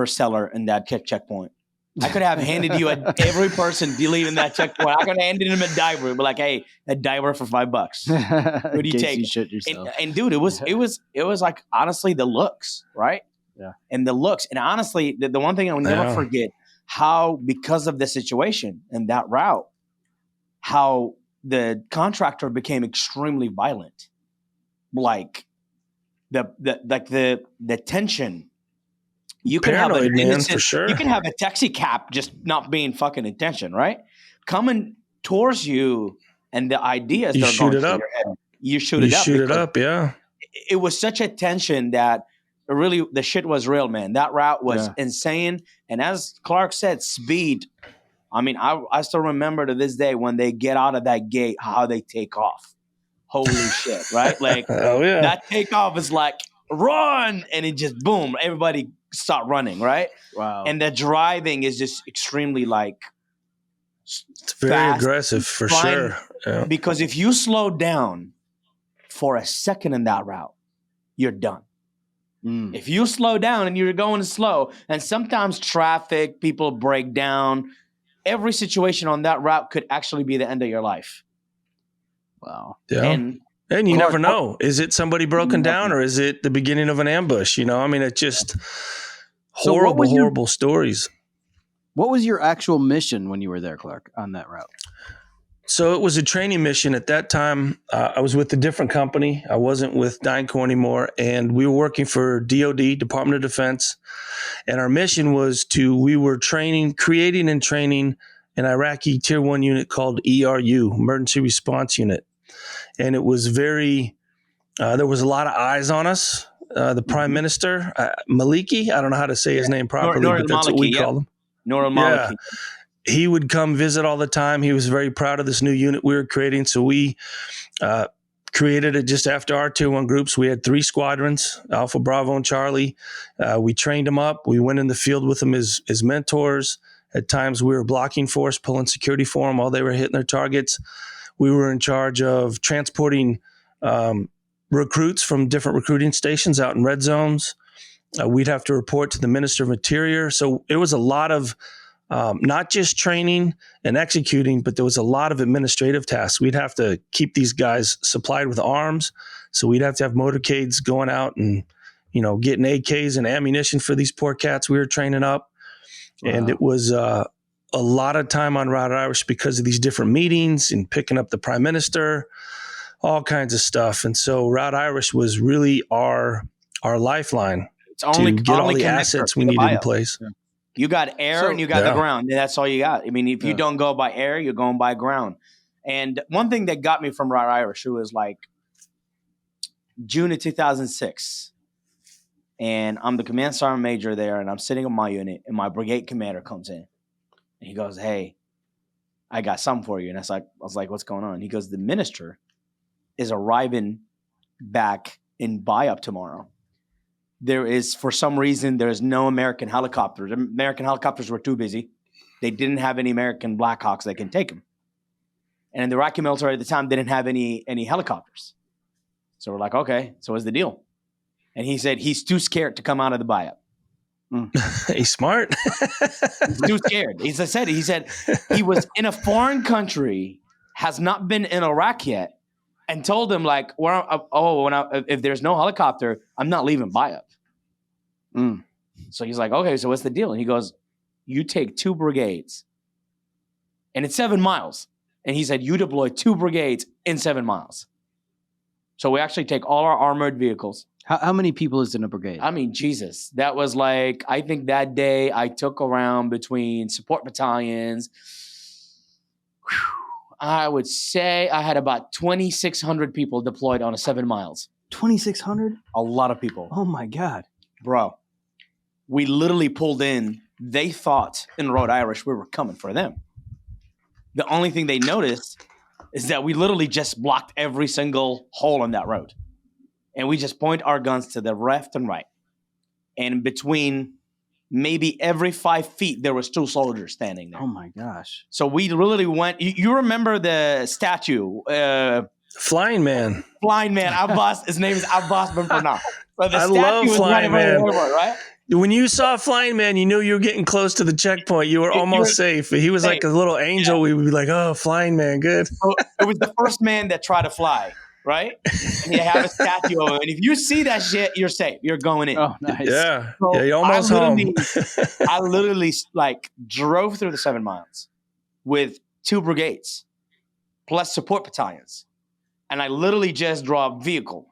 seller in that checkpoint. I could have handed you every person leaving that checkpoint. I could have handed him a diaper, but like, hey, a diaper for $5. Who do you take? You shit yourself. And dude, it was like honestly the looks, right? Yeah. And the looks, and honestly, the one thing I will never forget, how because of the situation and that route, how the contractor became extremely violent, like the tension. You can have an innocent, for sure. You can have a taxi cab just not being fucking intention, right? Coming towards you, and the ideas you shoot it up. You shoot it up. Yeah. It was such a tension that really the shit was real, man. That route was insane. And as Clark said, speed. I mean, I still remember to this day when they get out of that gate, how they take off. Holy shit, right? Like that takeoff is like run, and it just boom, everybody start running, right? Wow. And the driving is just extremely like It's very fast, aggressive for flying, sure. Yeah. Because if you slow down for a second in that route, you're done. If you slow down and you're going slow, and sometimes traffic, people break down, every situation on that route could actually be the end of your life. Wow. Yeah. And you Clark, never know. Is it somebody broken down, or is it the beginning of an ambush? You know, I mean, it's just horrible stories. What was your actual mission when you were there, Clark, on that route? So it was a training mission. At that time, I was with a different company. I wasn't with DynCo anymore. And we were working for DOD, Department of Defense. And our mission was we were creating and training an Iraqi Tier 1 unit called ERU, Emergency Response Unit. And it was there was a lot of eyes on us. The Prime Minister, Maliki, I don't know how to say his name properly, but that's what we call him. Nur al-Maliki. He would come visit all the time. He was very proud of this new unit we were creating. So we created it just after our Tier 1 groups. We had 3 squadrons, Alpha, Bravo, and Charlie. We trained them up. We went in the field with them as mentors. At times we were blocking force, pulling security for them while they were hitting their targets. We were in charge of transporting recruits from different recruiting stations out in red zones. We'd have to report to the Minister of Interior. So it was a lot of not just training and executing, but there was a lot of administrative tasks. We'd have to keep these guys supplied with arms. So we'd have to have motorcades going out and, getting AKs and ammunition for these poor cats we were training up. Wow. And it was a lot of time on Route Irish because of these different meetings and picking up the Prime Minister, all kinds of stuff. And so Route Irish was really our lifeline to get all the assets we needed in place. Yeah. You got air and you got the ground. And that's all you got. I mean, if you don't go by air, you're going by ground. And one thing that got me from Route Irish, it was like June of 2006. And I'm the command sergeant major there, and I'm sitting on my unit, and my brigade commander comes in. And he goes, "Hey, I got something for you." And I was like, "What's going on?" He goes, "The minister is arriving back in Bayab tomorrow. For some reason, there's no American helicopters. American helicopters were too busy. They didn't have any American Blackhawks that can take them. And the Iraqi military at the time didn't have any helicopters. So we're like, okay, so what's the deal?" And he said he's too scared to come out of the Bayab. He's smart. He's too scared. He said he was in a foreign country, has not been in Iraq yet, and told him like, if there's no helicopter, I'm not leaving Bayab. So he's like, okay, so what's the deal? And he goes, you take 2 brigades, and it's 7 miles. And he said, you deploy 2 brigades in 7 miles. So we actually take all our armored vehicles. How many people is in a brigade? I mean, Jesus, that was like, I think that day I took around between support battalions. I would say I had about 2,600 people deployed on a 7 miles. 2,600? A lot of people. Oh my God. Bro, we literally pulled in. They thought in Road Irish we were coming for them. The only thing they noticed is that we literally just blocked every single hole on that road. And we just point our guns to the left and right. And between maybe every 5 feet, there was 2 soldiers standing there. Oh my gosh. So we literally went, you remember the statue? Flying Man. Flying Man, Abbas, his name is Abbas bin Farnah. So I love Flying Man. Right? When you saw Flying Man, you knew you were getting close to the checkpoint. You were almost safe. He was like a little angel. Yeah. We would be like, oh, Flying Man, good. So it was the first man that tried to fly, right? And you have a statue of him. And if you see that shit, you're safe. You're going in. Oh, nice. Yeah. So yeah, you're almost home. I literally drove through the 7 miles with 2 brigades plus support battalions. And I literally just drove vehicle,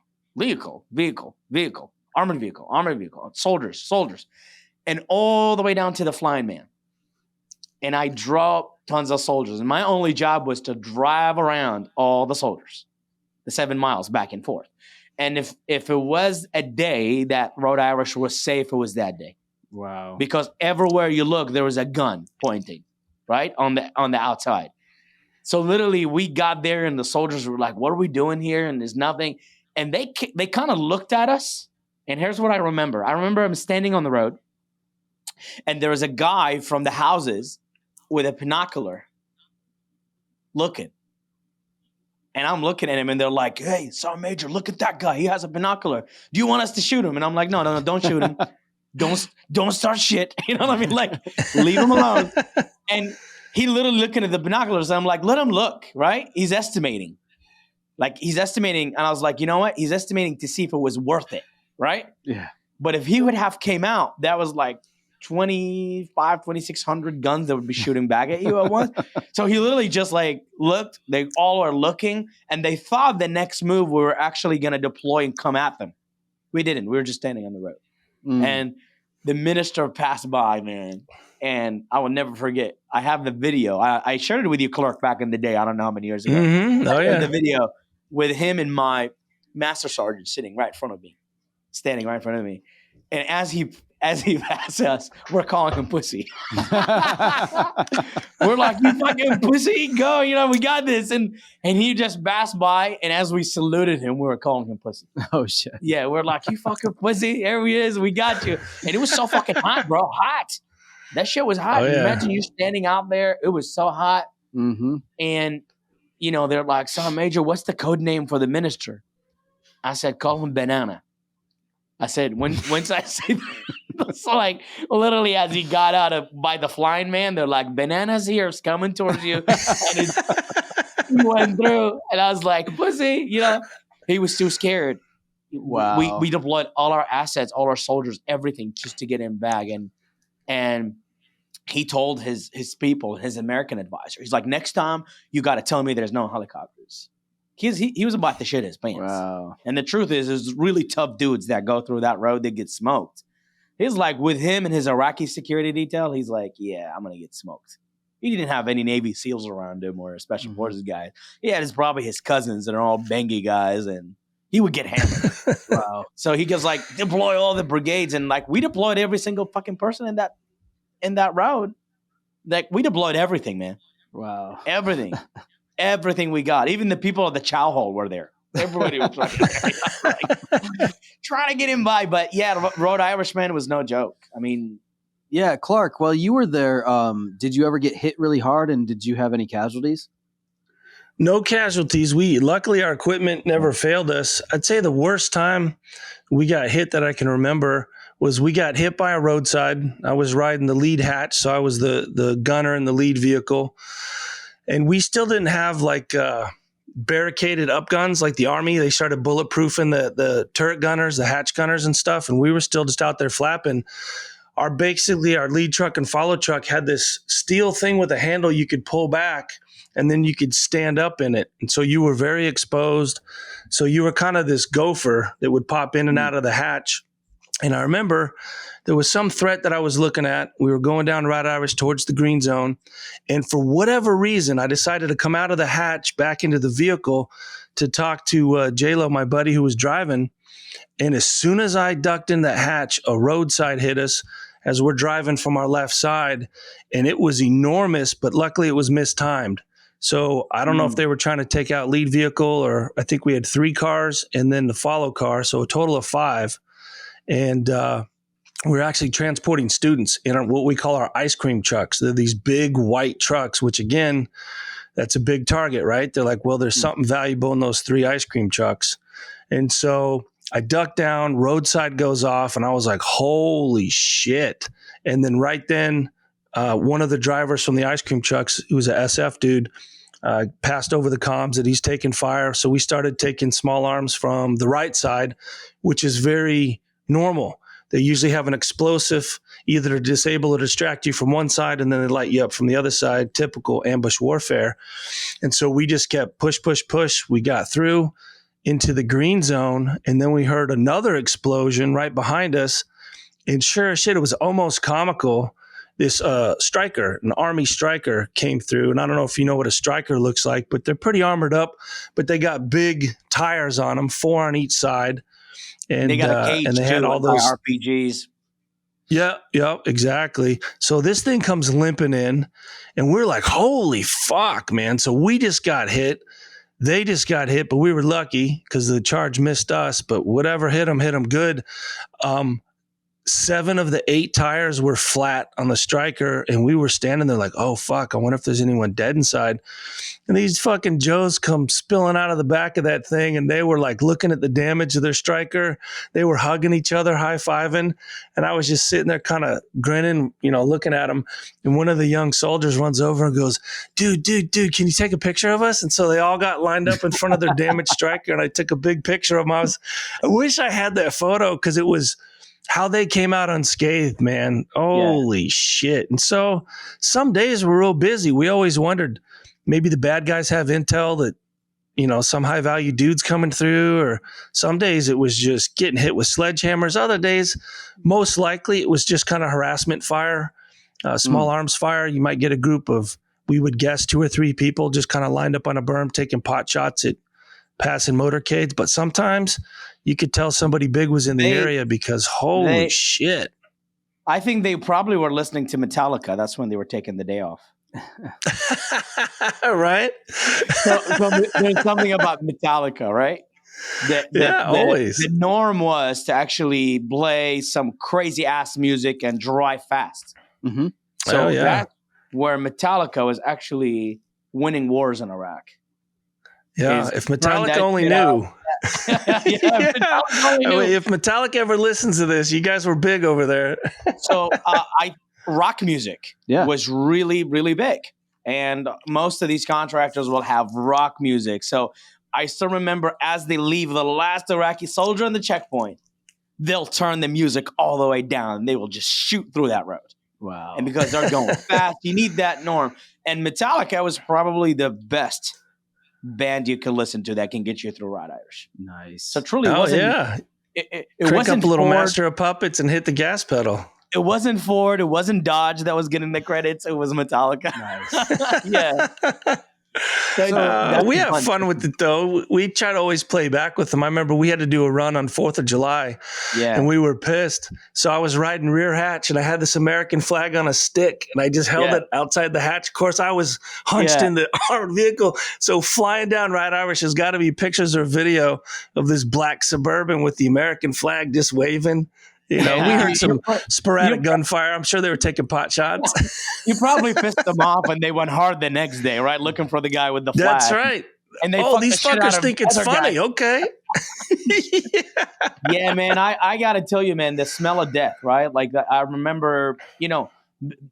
armored vehicle, soldiers, and all the way down to the Flying Man. And I dropped tons of soldiers. And my only job was to drive around all the soldiers, the 7 miles back and forth. And if it was a day that Road Irish was safe, it was that day. Wow. Because everywhere you look, there was a gun pointing, right, on the outside. So literally we got there and the soldiers were like, what are we doing here? And there's nothing. And they kind of looked at us. And here's what I remember. I remember I'm standing on the road and there was a guy from the houses with a binocular looking. And I'm looking at him, and they're like, "Hey, Sergeant Major, look at that guy. He has a binocular. Do you want us to shoot him?" And I'm like, no, don't shoot him. Don't start shit. You know what I mean? Like, leave him alone. And he literally looking at the binoculars. And I'm like, let him look, right? He's estimating. And I was like, you know what? He's estimating to see if it was worth it, right? Yeah. But if he would have came out, that was like 2,600 guns that would be shooting back at you at once. So he literally just like looked. They all are looking, and they thought the next move we were actually going to deploy and come at them. We didn't. We were just standing on the road. And the minister passed by, man. And I will never forget. I have the video. I shared it with you, Clark, back in the day. I don't know how many years ago. Mm-hmm. Oh, yeah. The video with him and my master sergeant sitting right in front of me, standing right in front of me. And as he passes us, we're calling him pussy. We're like, "You fucking pussy, go, we got this." And he just passed by, and as we saluted him, we were calling him pussy. Oh shit. Yeah, we're like, "You fucking pussy, here he is, we got you." And it was so fucking hot, bro. Hot. That shit was hot. Oh, yeah. Imagine you standing out there. It was so hot. Mm-hmm. And, they're like, "Sergeant Major, what's the code name for the minister?" I said, "Call him Banana." I said, once I say so, like, literally as he got out by the flying man, they're like, "Banana's here, it's coming towards you." And he went through, and I was like, "Pussy," he was too scared. Wow. We deployed all our assets, all our soldiers, everything just to get him back. And he told his people, his American advisor, he's like, "Next time you got to tell me there's no helicopters." He was about to shit his pants. Wow. And the truth is, there's really tough dudes that go through that road that get smoked. He's like, with him and his Iraqi security detail, he's like, "Yeah, I'm going to get smoked." He didn't have any Navy SEALs around him or special forces guys. He had probably his cousins that are all bangy guys, and he would get hammered. Wow. So he goes like, deploy all the brigades. And like, we deployed every single fucking person in that road. Like, we deployed everything, man. Wow. Everything. Everything we got. Even the people at the chow hall were there. Everybody was like, trying to get him by. But yeah, Road Irishman was no joke. I mean, yeah, Clark, while you were there, did you ever get hit really hard, and did you have any casualties? No casualties. Luckily our equipment never failed us. I'd say the worst time we got hit that I can remember was we got hit by a roadside. I was riding the lead hatch, so I was the gunner in the lead vehicle. And we still didn't have like barricaded up guns like the Army. They started bulletproofing the turret gunners, the hatch gunners and stuff. And we were still just out there flapping. Our lead truck and follow truck had this steel thing with a handle you could pull back, and then you could stand up in it. And so you were very exposed. So you were kind of this gopher that would pop in and out of the hatch. And I remember there was some threat that I was looking at. We were going down Routh Irish towards the green zone. And for whatever reason, I decided to come out of the hatch back into the vehicle to talk to J-Lo, my buddy who was driving. And as soon as I ducked in that hatch, a roadside hit us as we're driving from our left side. And it was enormous, but luckily it was mistimed. So I don't know if they were trying to take out lead vehicle, or I think we had 3 cars and then the follow car. So a total of 5. And we're actually transporting students in what we call our ice cream trucks. They're these big white trucks, which again, that's a big target, right? They're like, well, there's something valuable in those 3 ice cream trucks. And so I duck down, roadside goes off, and I was like, holy shit. And then right then, one of the drivers from the ice cream trucks, who was a SF dude, passed over the comms that he's taking fire. So we started taking small arms from the right side, which is very normal. They usually have an explosive either to disable or distract you from one side, and then they light you up from the other side, typical ambush warfare. And so we just kept push. We got through into the green zone, and then we heard another explosion right behind us. And sure as shit, it was almost comical. This striker, an Army striker, came through. And I don't know if you know what a striker looks like, but they're pretty armored up, but they got big tires on them, 4 on each side. And they got a cage and they too, had all those RPGs. Yeah, exactly. So this thing comes limping in, and we're like, holy fuck, man. So we just got hit. They just got hit, but we were lucky because the charge missed us, but whatever hit them good. 7 of the 8 tires were flat on the striker, and we were standing there like, oh fuck, I wonder if there's anyone dead inside. And these fucking Joes come spilling out of the back of that thing, and they were like looking at the damage of their striker. They were hugging each other, high-fiving, and I was just sitting there kind of grinning, looking at them. And one of the young soldiers runs over and goes, dude, can you take a picture of us? And so they all got lined up in front of their damaged striker, and I took a big picture of them. I wish I had that photo, because it was how they came out unscathed, man. Holy shit. And so some days we're real busy. We always wondered, maybe the bad guys have intel that, some high value dudes coming through, or some days it was just getting hit with sledgehammers. Other days, most likely it was just kind of harassment fire, small arms fire. You might get a group of, we would guess 2 or 3 people just kind of lined up on a berm, taking pot shots at passing motorcades. But sometimes you could tell somebody big was in the area, because holy shit. I think they probably were listening to Metallica. That's when they were taking the day off. Right? So there's something about Metallica, right? Always. The norm was to actually play some crazy ass music and drive fast. Mm-hmm. So that's where Metallica was actually winning wars in Iraq. Yeah, if Metallica only knew. If Metallica ever listens to this, you guys were big over there. So rock music was really, really big. And most of these contractors will have rock music. So I still remember, as they leave the last Iraqi soldier on the checkpoint, they'll turn the music all the way down, and they will just shoot through that road. Wow. And because they're going fast, you need that norm. And Metallica was probably the best band you can listen to that can get you through Route Irish. Nice. So truly, it wasn't. It Crank wasn't up a little Ford. Master of Puppets and hit the gas pedal. It wasn't Ford. It wasn't Dodge that was getting the credits. It was Metallica. Nice. Yeah. We have fun with it, though. We try to always play back with them. I remember we had to do a run on 4th of July, and we were pissed. So I was riding rear hatch, and I had this American flag on a stick, and I just held it outside the hatch. Of course, I was hunched in the armored vehicle. So flying down Route Irish, has got to be pictures or video of this black Suburban with the American flag just waving. We heard some sporadic gunfire. I'm sure they were taking pot shots. You probably pissed them off, and they went hard the next day, right? Looking for the guy with the flag. That's right. And they these fuckers think it's funny. Guys. Okay. Yeah, man. I got to tell you, man, the smell of death, right? Like, I remember,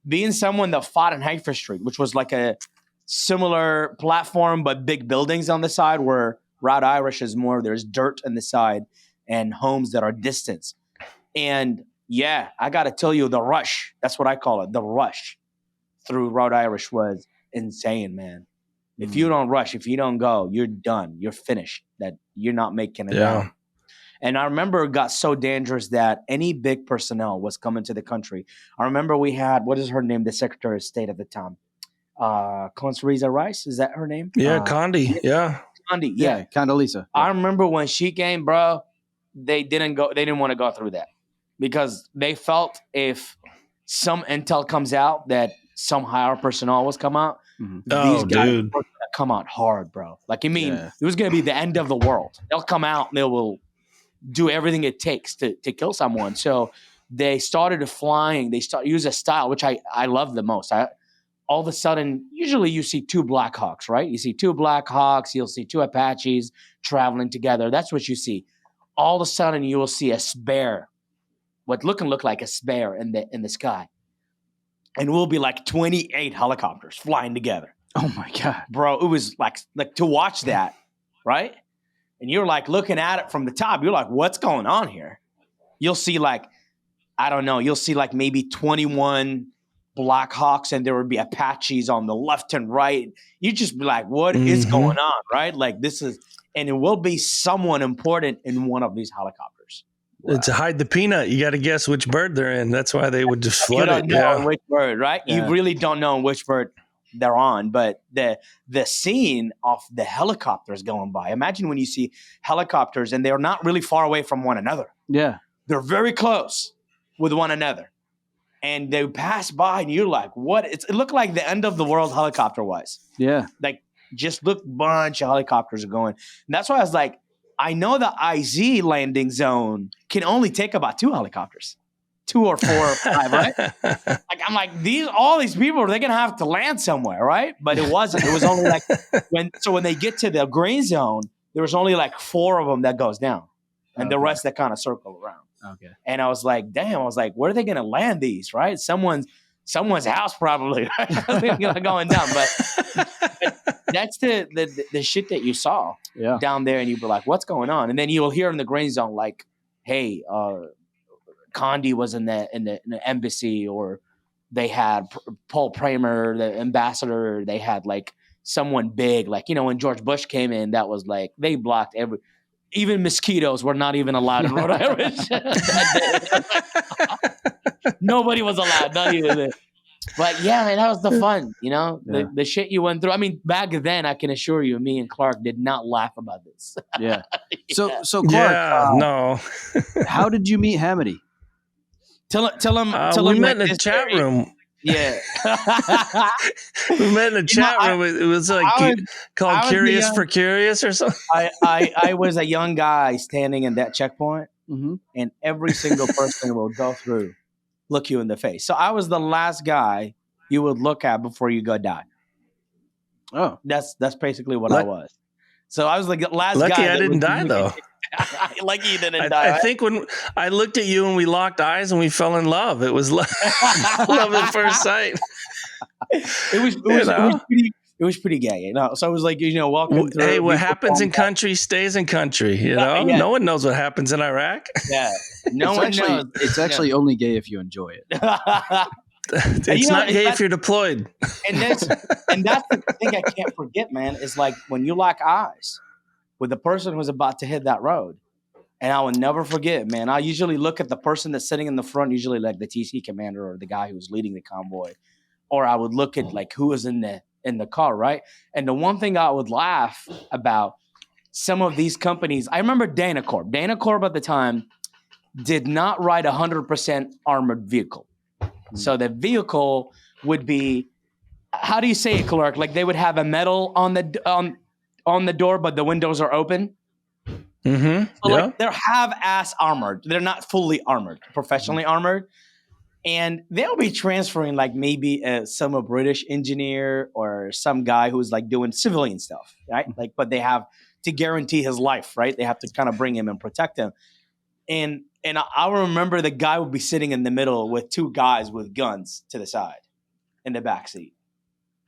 being someone that fought in Haifa Street, which was like a similar platform, but big buildings on the side, where Route Irish is more, there's dirt on the side and homes that are distant. And I got to tell you, the rush, that's what I call it. The rush through Route Irish was insane, man. If you don't rush, if you don't go, you're done. You're finished. That you're not making it down. And I remember it got so dangerous that any big personnel was coming to the country. I remember we had, what is her name? The Secretary of State at the time. Condoleezza Rice, is that her name? Yeah, Condi. Yeah. Condi, yeah. Condoleezza. I remember when she came, bro, they didn't want to go through that. Because they felt if some intel comes out that some higher personnel was come out, these guys were going to come out hard, bro. Like, it was going to be the end of the world. They'll come out and they will do everything it takes to kill someone. So they started flying. They use a style, which I love the most. All of a sudden, usually you see 2 Black Hawks, right? You see 2 Black Hawks. You'll see 2 Apaches traveling together. That's what you see. All of a sudden, you will see a spare. What look like a spare in the sky. And we'll be like 28 helicopters flying together. Oh my God. Bro, it was like to watch that, right? And you're like looking at it from the top. You're like, what's going on here? You'll see you'll see like maybe 21 Black Hawks, and there would be Apaches on the left and right. You just be like, what is going on, right? Like, and it will be someone important in one of these helicopters. Wow. To hide the peanut, you got to guess which bird they're in. That's why they would just flood it. You don't know which bird, right? Yeah. You really don't know which bird they're on. But the scene of the helicopters going by, imagine when you see helicopters and they're not really far away from one another. Yeah. They're very close with one another. And they pass by and you're like, what? It looked like the end of the world helicopter was. Yeah. Like, just look, bunch of helicopters are going. And that's why I was like, I know the IZ landing zone can only take about 2 helicopters. 2 or 4 or 5, right? Like I'm like all these people, they're gonna have to land somewhere, right? But it wasn't. It was only like when they get to the green zone, there was only like 4 of them that goes down, and the rest that kind of circle around. Okay. And I was like, damn. I was like, where are they gonna land these? Right? Someone's house probably. Right? Going down, but that's the shit that you saw down there, and you'd be like, what's going on? And then you'll hear in the green zone like, hey, Condi was in the embassy, or they had Paul Pramer, the ambassador. They had like someone big, like, when George Bush came in, that was like, they blocked even mosquitoes were not even allowed in Rhode Island. Nobody was allowed, not even it. But yeah, man, that was the fun, the shit you went through. I mean, back then, I can assure you, me and Clark did not laugh about this. Yeah. So Clark, no. How did you meet Hamidi? Tell him. We met in a chat room. Yeah. We met in a chat room. It was like called Curious for Curious or something. I was a young guy standing in that checkpoint, and every single person will go through, look you in the face. So I was the last guy you would look at before you go die. Oh, that's basically what I was. So I was like the last guy. Lucky I didn't die though. Lucky you didn't die. I think when I looked at you and we locked eyes and we fell in love, it was love at first sight. It was pretty gay, So it was like, walking through. Hey, what happens in country stays in country, Yeah. No one knows what happens in Iraq. Yeah. No one knows. It's actually only gay if you enjoy it. It's not gay if you're deployed. And that's the thing I can't forget, man, is like when you lock eyes with the person who's about to hit that road. And I will never forget, man. I usually look at the person that's sitting in the front, usually like the TC commander or the guy who's leading the convoy. Or I would look at like who was in the car, right? And the one thing I would laugh about some of these companies, I remember Dana Corp. Dana Corp at the time did not ride 100% armored vehicle. So the vehicle would be, how do you say it, Clark? Like they would have a metal on the door, but the windows are open. Mm-hmm. So like they're half-ass armored. They're not fully armored, professionally armored. And they'll be transferring like maybe some British engineer or some guy who's like doing civilian stuff, right? Like, but they have to guarantee his life, right? They have to kind of bring him and protect him. And I remember the guy would be sitting in the middle with 2 guys with guns to the side in the back seat.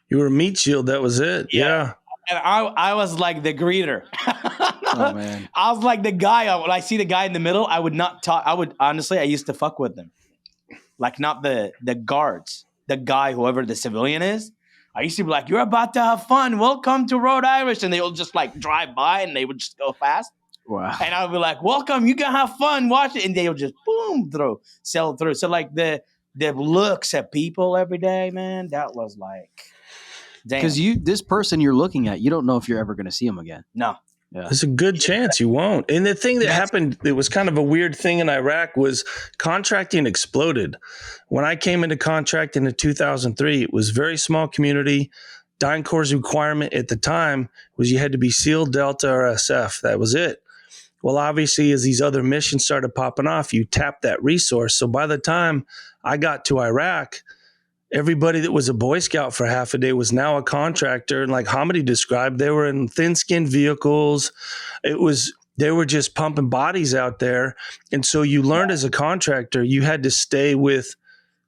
You were a meat shield. That was it. Yeah. And I was like the greeter. Oh, man. I was like the guy. When I see the guy in the middle, I would not talk. I used to fuck with them. Like not the guards, the guy, whoever the civilian is. I used to be like, you're about to have fun. Welcome to Rhode Island. And they will just like drive by and they would just go fast. Wow. And I would be like, welcome, you can have fun, watch it. And they would just boom sell through. So like the looks at people every day, man, that was like, damn. Because this person you're looking at, you don't know if you're ever going to see him again. No. Yeah. There's a good chance you won't. And the thing that happened, it was kind of a weird thing in Iraq, was contracting exploded. When I came into contracting in 2003, it was a very small community. DynCorp's requirement at the time was you had to be SEAL, Delta, or SF. That was it. Well, obviously, as these other missions started popping off, you tapped that resource. So by the time I got to Iraq, everybody that was a Boy Scout for half a day was now a contractor. And like Hamidi described, they were in thin-skinned vehicles. They were just pumping bodies out there. And so you learned as a contractor, you had to stay with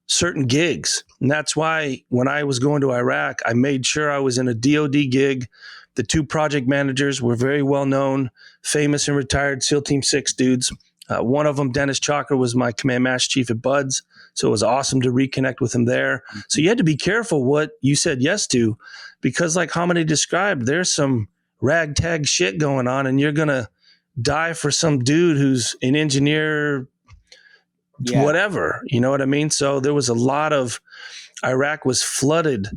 certain gigs. And that's why when I was going to Iraq, I made sure I was in a DOD gig. The 2 project managers were very well-known, famous and retired SEAL Team 6 dudes. One of them, Dennis Chalker, was my command master chief at Buds. So it was awesome to reconnect with him there. So you had to be careful what you said yes to, because like Hamidi described, there's some ragtag shit going on and you're going to die for some dude who's an engineer, whatever, you know what I mean? So there was a lot of, Iraq was flooded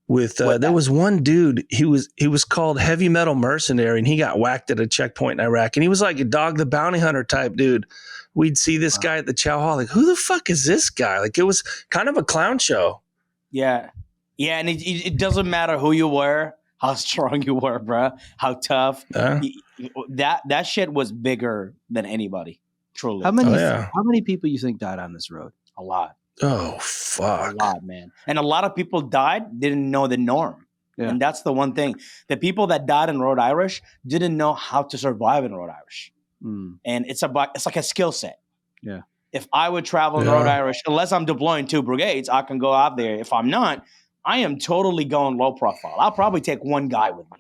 with, there was one dude, he was called Heavy Metal Mercenary, and he got whacked at a checkpoint in Iraq. And he was like a Dog the Bounty Hunter type dude. We'd see this guy at the chow hall, like, who the fuck is this guy? Like, it was kind of a clown show. Yeah. Yeah. And it doesn't matter who you were, how strong you were, bro, how tough. That shit was bigger than anybody. Truly. How many people you think died on this road? A lot. Oh, fuck. A lot, man. And a lot of people died, didn't know the norm. Yeah. And that's the one thing. The people that died in Rhode Irish didn't know how to survive in Rhode Irish. And it's like a skill set. Yeah. If I would travel in Rhode Irish, unless I'm deploying 2 brigades, I can go out there. If I'm not, I am totally going low profile. I'll probably take one guy with me.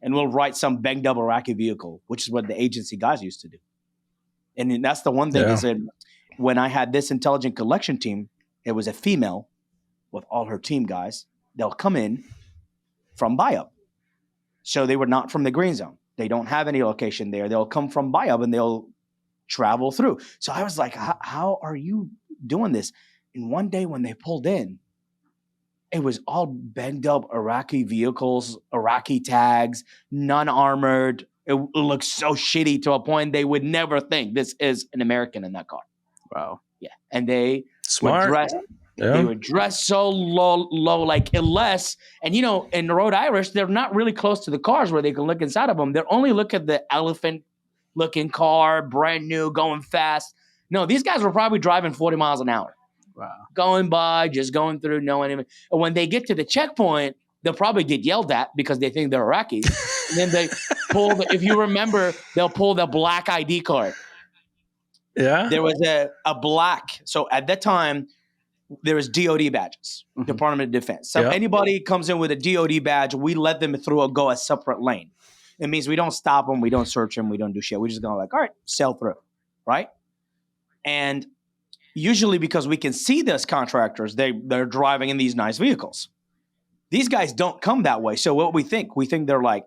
And we'll write some banged up Iraqi vehicle, which is what the agency guys used to do. And that's the one thing is that when I had this intelligent collection team, it was a female with all her team guys. They'll come in from BIUP. So they were not from the green zone. They don't have any location there. They'll come from BIUP and they'll travel through. So I was like, how are you doing this? And one day when they pulled in, it was all banged up Iraqi vehicles, Iraqi tags, non-armored. It looked so shitty to a point they would never think this is an American in that car. Wow. Yeah. And they Smart. They were dressed so low, like unless, and in Rhode Irish, they're not really close to the cars where they can look inside of them. They're only look at the elephant looking car, brand new, going fast. No, these guys were probably driving 40 miles an hour. Wow. Going by, just going through, no one even. And when they get to the checkpoint, they'll probably get yelled at because they think they're Iraqis. And then they pull, if you remember, they'll pull the black ID card. Yeah. There was a black. So at that time, there was DOD badges, Department of Defense. So anybody comes in with a DOD badge, we let them through or go a separate lane. It means we don't stop them, we don't search them, we don't do shit. We just go like, all right, sail through, right? And usually because we can see those contractors, they're driving in these nice vehicles. These guys don't come that way. So what we think they're like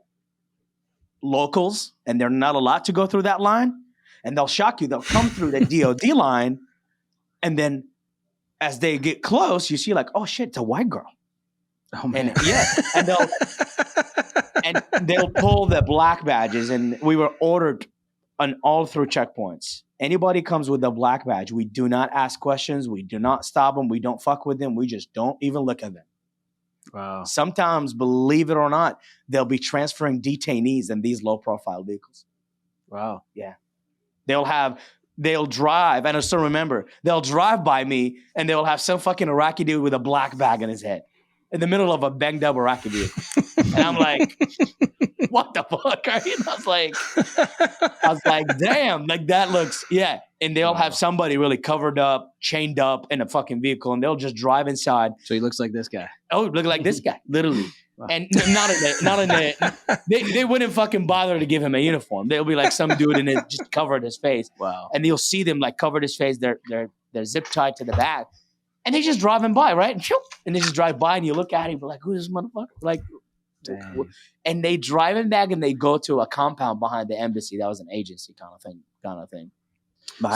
locals and they're not allowed to go through that line. And they'll shock you. They'll come through the DOD line. And then as they get close, you see like, oh shit, it's a white girl. Oh man. And they'll pull the black badges. And we were ordered on all through checkpoints. Anybody comes with a black badge, we do not ask questions. We do not stop them. We don't fuck with them. We just don't even look at them. Wow. Sometimes, believe it or not, they'll be transferring detainees in these low-profile vehicles. Wow. Yeah. They'll drive, and I still remember, they'll drive by me, and they'll have some fucking Iraqi dude with a black bag in his head in the middle of a banged up Iraqi vehicle. And I'm like, what the fuck? I was like, damn, like that looks, yeah. And they'll have somebody really covered up, chained up in a fucking vehicle, and they'll just drive inside. So he looks like this guy. Oh, look like this guy, literally. Wow. And they wouldn't fucking bother to give him a uniform. They'll be like some dude and it just covered his face. Wow. And you'll see them like covered his face. They're zip tied to the back. And they just drive him by, right? And they just drive by and you look at him, you're like, who's this motherfucker? Like, dang. And they drive him back and they go to a compound behind the embassy. That was an agency kind of thing.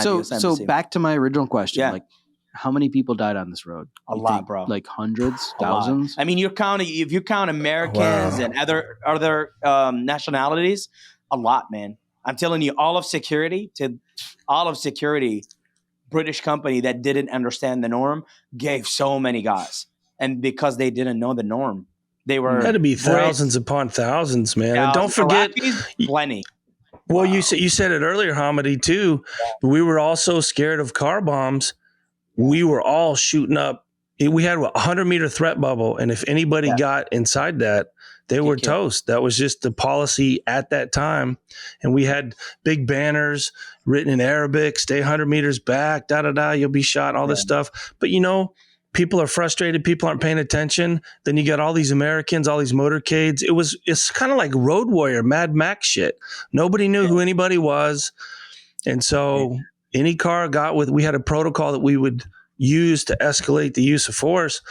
So back to my original question. Yeah. Like, how many people died on this road? A lot, bro. Like hundreds, thousands? I mean, if you count Americans and other nationalities, a lot, man. I'm telling you, all of security, British company that didn't understand the norm gave so many guys. And because they didn't know the norm, they were... Had to be thousands upon thousands, man. And don't forget... Plenty. Well, you said it earlier, Hamidi, too. Yeah. We were all so scared of car bombs. We were all shooting up. We had a 100-meter threat bubble, and if anybody got inside that, they were toast. That was just the policy at that time. And we had big banners written in Arabic, stay 100 meters back, da-da-da, you'll be shot, all this stuff. But, people are frustrated. People aren't paying attention. Then you got all these Americans, all these motorcades. It's kind of like Road Warrior, Mad Max shit. Nobody knew who anybody was. And so any car we had a protocol that we would use to escalate the use of force.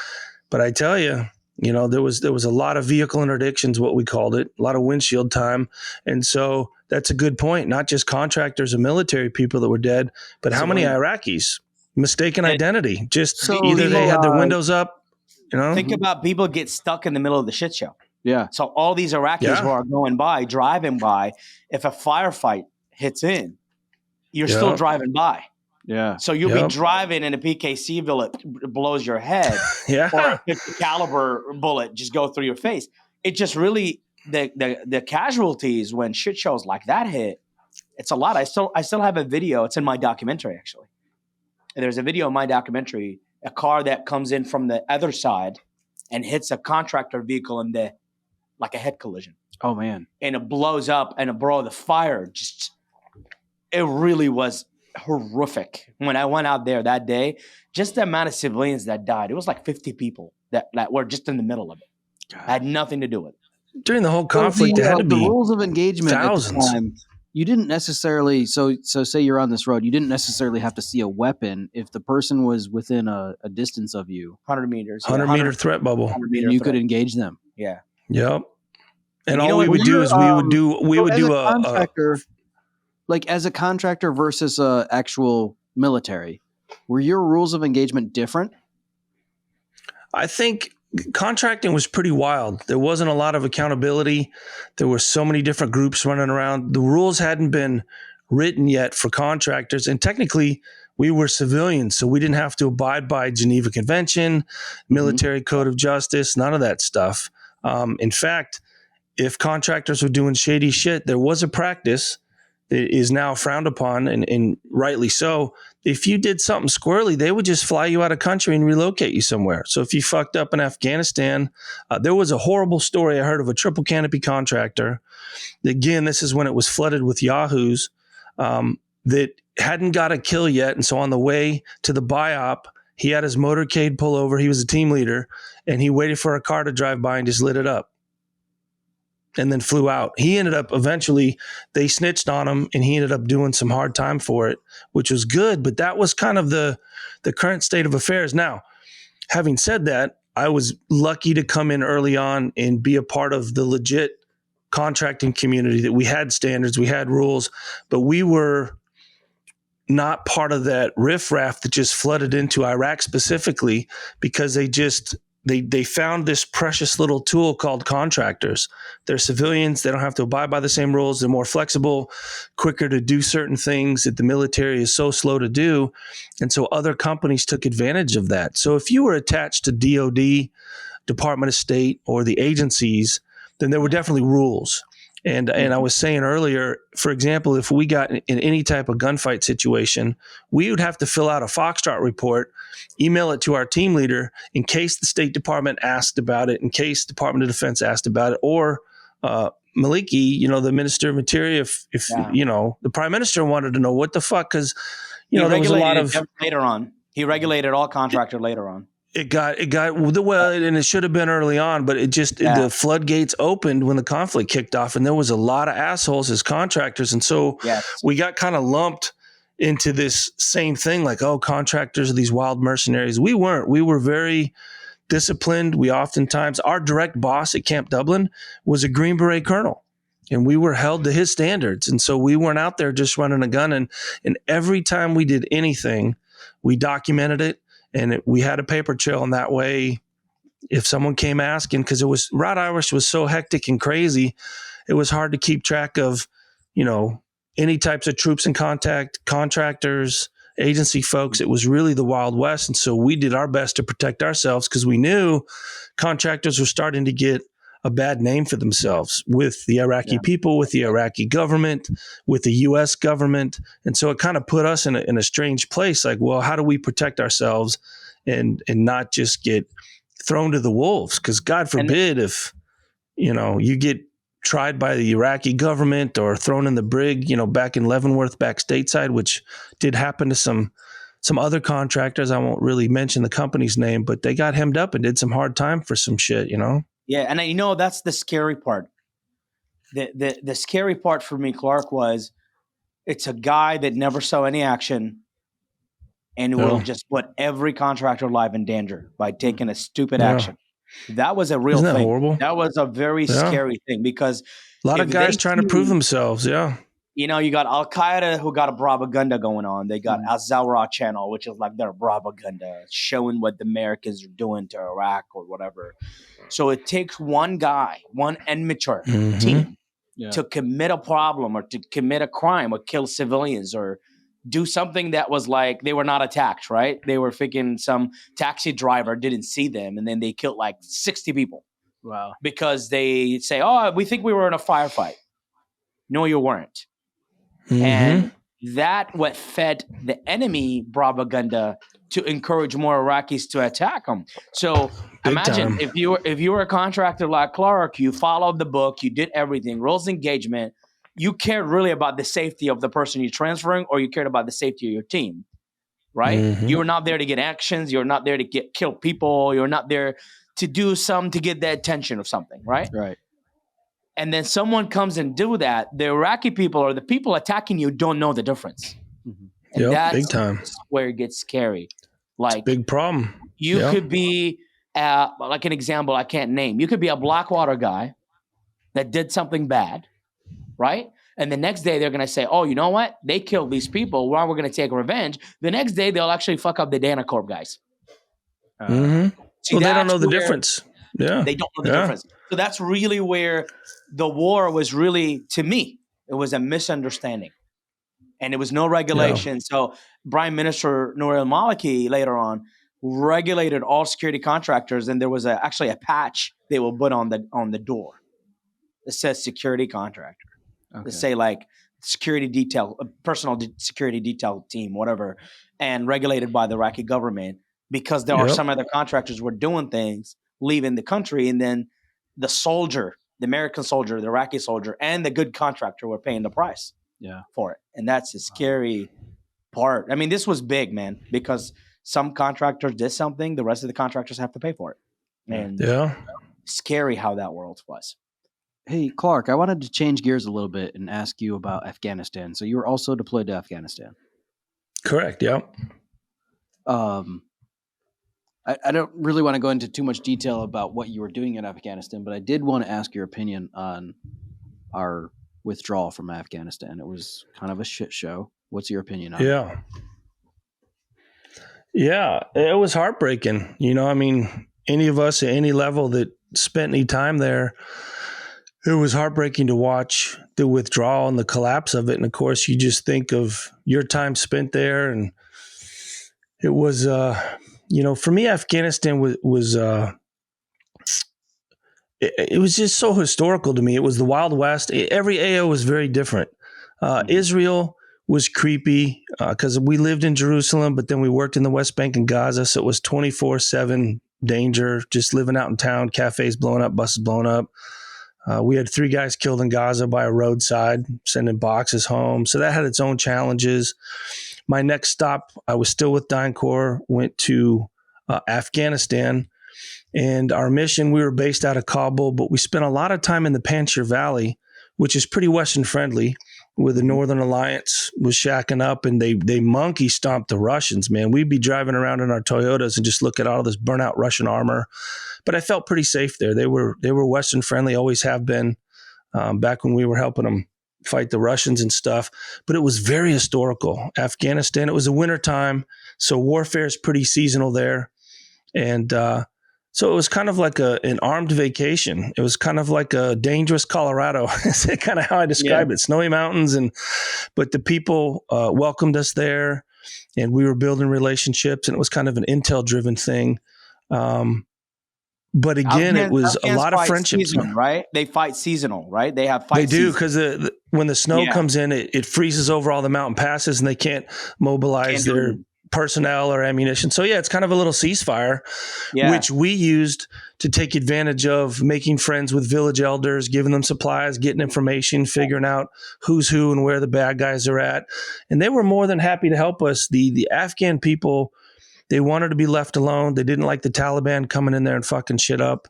But I tell you, there was a lot of vehicle interdictions, what we called it, a lot of windshield time. And so that's a good point. Not just contractors and military people that were dead, but how many Iraqis? Mistaken identity. Just either they had their windows up, Think about people get stuck in the middle of the shit show. Yeah. So all these Iraqis who are going by, driving by, if a firefight hits in, you're still driving by. Yeah. So you'll be driving and a PKC bullet blows your head or a 50 caliber bullet just go through your face. It just really, the casualties when shit shows like that hit, it's a lot. I still have a video. It's in my documentary, actually. And there's a video in my documentary, a car that comes in from the other side and hits a contractor vehicle in like a head collision. Oh man. And it blows up, and the fire it really was horrific. When I went out there that day, just the amount of civilians that died, it was like 50 people that were just in the middle of it. God. Had nothing to do with it. During the whole conflict, there had to be the rules of engagement thousands. At the time, you didn't necessarily, so say you're on this road, you didn't necessarily have to see a weapon if the person was within a distance of you. 100 meters. 100-meter threat bubble. You could engage them. Yeah. Yep. And all we would do is we would do a contractor, like as a contractor versus a actual military. Were your rules of engagement different? I think contracting was pretty wild. There wasn't a lot of accountability. There were so many different groups running around. The rules hadn't been written yet for contractors, and technically we were civilians, so we didn't have to abide by Geneva Convention, military code of justice, none of that stuff. In fact, if contractors were doing shady shit, there was a practice that is now frowned upon, and rightly so. If you did something squirrely, they would just fly you out of country and relocate you somewhere. So if you fucked up in Afghanistan, there was a horrible story I heard of a triple canopy contractor. Again, this is when it was flooded with yahoos that hadn't got a kill yet. And so on the way to the BIOP, he had his motorcade pull over. He was a team leader, and he waited for a car to drive by and just lit it up and then flew out. He ended up eventually, they snitched on him, and he ended up doing some hard time for it, which was good. But that was kind of the current state of affairs. Now, having said that, I was lucky to come in early on and be a part of the legit contracting community, that we had standards, we had rules, but we were not part of that riffraff that just flooded into Iraq specifically, because they found this precious little tool called contractors. They're civilians. They don't have to abide by the same rules. They're more flexible, quicker to do certain things that the military is so slow to do. And so other companies took advantage of that. So if you were attached to DOD, Department of State, or the agencies, then there were definitely rules. And I was saying earlier, for example, if we got in any type of gunfight situation, we would have to fill out a Foxtrot report, email it to our team leader in case the State Department asked about it, in case Department of Defense asked about it, or Maliki, the Minister of Interior, if the Prime Minister wanted to know what the fuck, because there was a lot of later on. He regulated all contractor later on. It got well, and it should have been early on, but the floodgates opened when the conflict kicked off, and there was a lot of assholes as contractors, and so we got kind of lumped into this same thing, like, oh, contractors are these wild mercenaries. We weren't. We were very disciplined. We oftentimes, our direct boss at Camp Dublin was a Green Beret colonel, and we were held to his standards, and so we weren't out there just running a gun. And every time we did anything, we documented it. And we had a paper trail, and that way, if someone came asking, because Route Irish was so hectic and crazy, it was hard to keep track of, any types of troops in contact, contractors, agency folks. It was really the Wild West. And so we did our best to protect ourselves, because we knew contractors were starting to get a bad name for themselves with the Iraqi people, with the Iraqi government, with the U.S. government. And so it kind of put us in a strange place. Like, well, how do we protect ourselves and not just get thrown to the wolves? Because God forbid if, you get tried by the Iraqi government or thrown in the brig, back in Leavenworth, back stateside, which did happen to some other contractors. I won't really mention the company's name, but they got hemmed up and did some hard time for some shit, Yeah, and that's the scary part. The scary part for me, Clark, was it's a guy that never saw any action and will just put every contractor life in danger by taking a stupid action. That was a real Isn't that thing. horrible? That was a very scary thing, because a lot of guys trying to prove themselves. Yeah. You got Al-Qaeda, who got a propaganda going on. They got Al-Zawra channel, which is like their propaganda, showing what the Americans are doing to Iraq or whatever. So it takes one guy, one amateur team to commit a problem or to commit a crime or kill civilians or do something that was like they were not attacked, right? They were thinking some taxi driver didn't see them, and then they killed like 60 people. Wow. Because they say, oh, we think we were in a firefight. No, you weren't. And that what fed the enemy propaganda to encourage more Iraqis to attack them. So Big imagine time. if you were a contractor like Clark, you followed the book, you did everything, rules engagement, you cared really about the safety of the person you're transferring, or you cared about the safety of your team, right? Mhm. You're not there to get actions, you're not there to kill people, you're not there to do something to get the attention of something, right? Right. And then someone comes and do that, the Iraqi people or the people attacking you don't know the difference. Mm-hmm. And Yep, that's big time. where it gets scary. Like, Big problem. you Yep. could be, like an example I can't name. You could be a Blackwater guy that did something bad, right? And the next day they're going to say, oh, you know what? They killed these people. Well, we're going to take revenge. The next day they'll actually fuck up the Danacorp guys. Mm-hmm. See, Well, they don't that's know the where difference. Yeah. They don't know the difference. So that's really where the war was really, to me, it was a misunderstanding. And it was no regulation. Yeah. So Prime Minister Noor al-Maliki later on regulated all security contractors, and there was actually a patch they will put on the door that says security contractor. To say like security detail, personal security detail team, whatever, and regulated by the Iraqi government, because there are some other contractors were doing things, leaving the country, and then the soldier, the American soldier, the Iraqi soldier, and the good contractor were paying the price for it. And that's the scary part. I mean, this was big, man, because some contractors did something, the rest of the contractors have to pay for it. And scary how that world was. Hey, Clark, I wanted to change gears a little bit and ask you about Afghanistan. So you were also deployed to Afghanistan. Correct. Yep. I don't really want to go into too much detail about what you were doing in Afghanistan, but I did want to ask your opinion on our withdrawal from Afghanistan. It was kind of a shit show. What's your opinion on it? Yeah, it was heartbreaking. You know, I mean, any of us at any level that spent any time there, it was heartbreaking to watch the withdrawal and the collapse of it. And of course, you just think of your time spent there. And it was, you know, for me, Afghanistan was it was just so historical to me. It was the Wild West. Every AO was very different. Israel was creepy because we lived in Jerusalem, but then we worked in the West Bank and Gaza. So it was 24/7 danger, just living out in town, cafes blowing up, buses blowing up. We had 3 guys killed in Gaza by a roadside, sending boxes home. So that had its own challenges. My next stop, I was still with DynCorp, went to Afghanistan. And our mission, we were based out of Kabul, but we spent a lot of time in the Panjshir Valley, which is pretty Western friendly, where the Northern Alliance was shacking up, and they monkey stomped the Russians, man. We'd be driving around in our Toyotas and just look at all this burnout Russian armor. But I felt pretty safe there. They were Western friendly, always have been, back when we were helping them fight the Russians and stuff. But it was very historical. Afghanistan, it was a winter time, so warfare is pretty seasonal there. And so it was kind of like an armed vacation. It was kind of like a dangerous Colorado. That's kind of how I describe it. Snowy mountains, but the people welcomed us there, and we were building relationships, and it was kind of an intel-driven thing. But again, it was a lot of friendships. Seasonal, right? They fight seasonal, right? They have fight. They do, because when the snow comes in, it freezes over all the mountain passes, and they can't mobilize their personnel or ammunition. So it's kind of a little ceasefire, which we used to take advantage of making friends with village elders, giving them supplies, getting information, figuring out who's who and where the bad guys are at. And they were more than happy to help us. The Afghan people, they wanted to be left alone. They didn't like the Taliban coming in there and fucking shit up.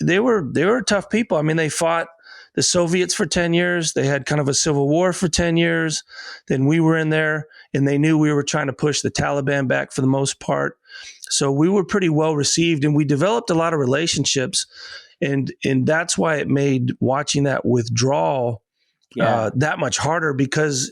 They were tough people. I mean, they fought the Soviets for 10 years. They had kind of a civil war for 10 years. Then we were in there, and they knew we were trying to push the Taliban back for the most part. So we were pretty well received, and we developed a lot of relationships. And that's why it made watching that withdrawal that much harder, because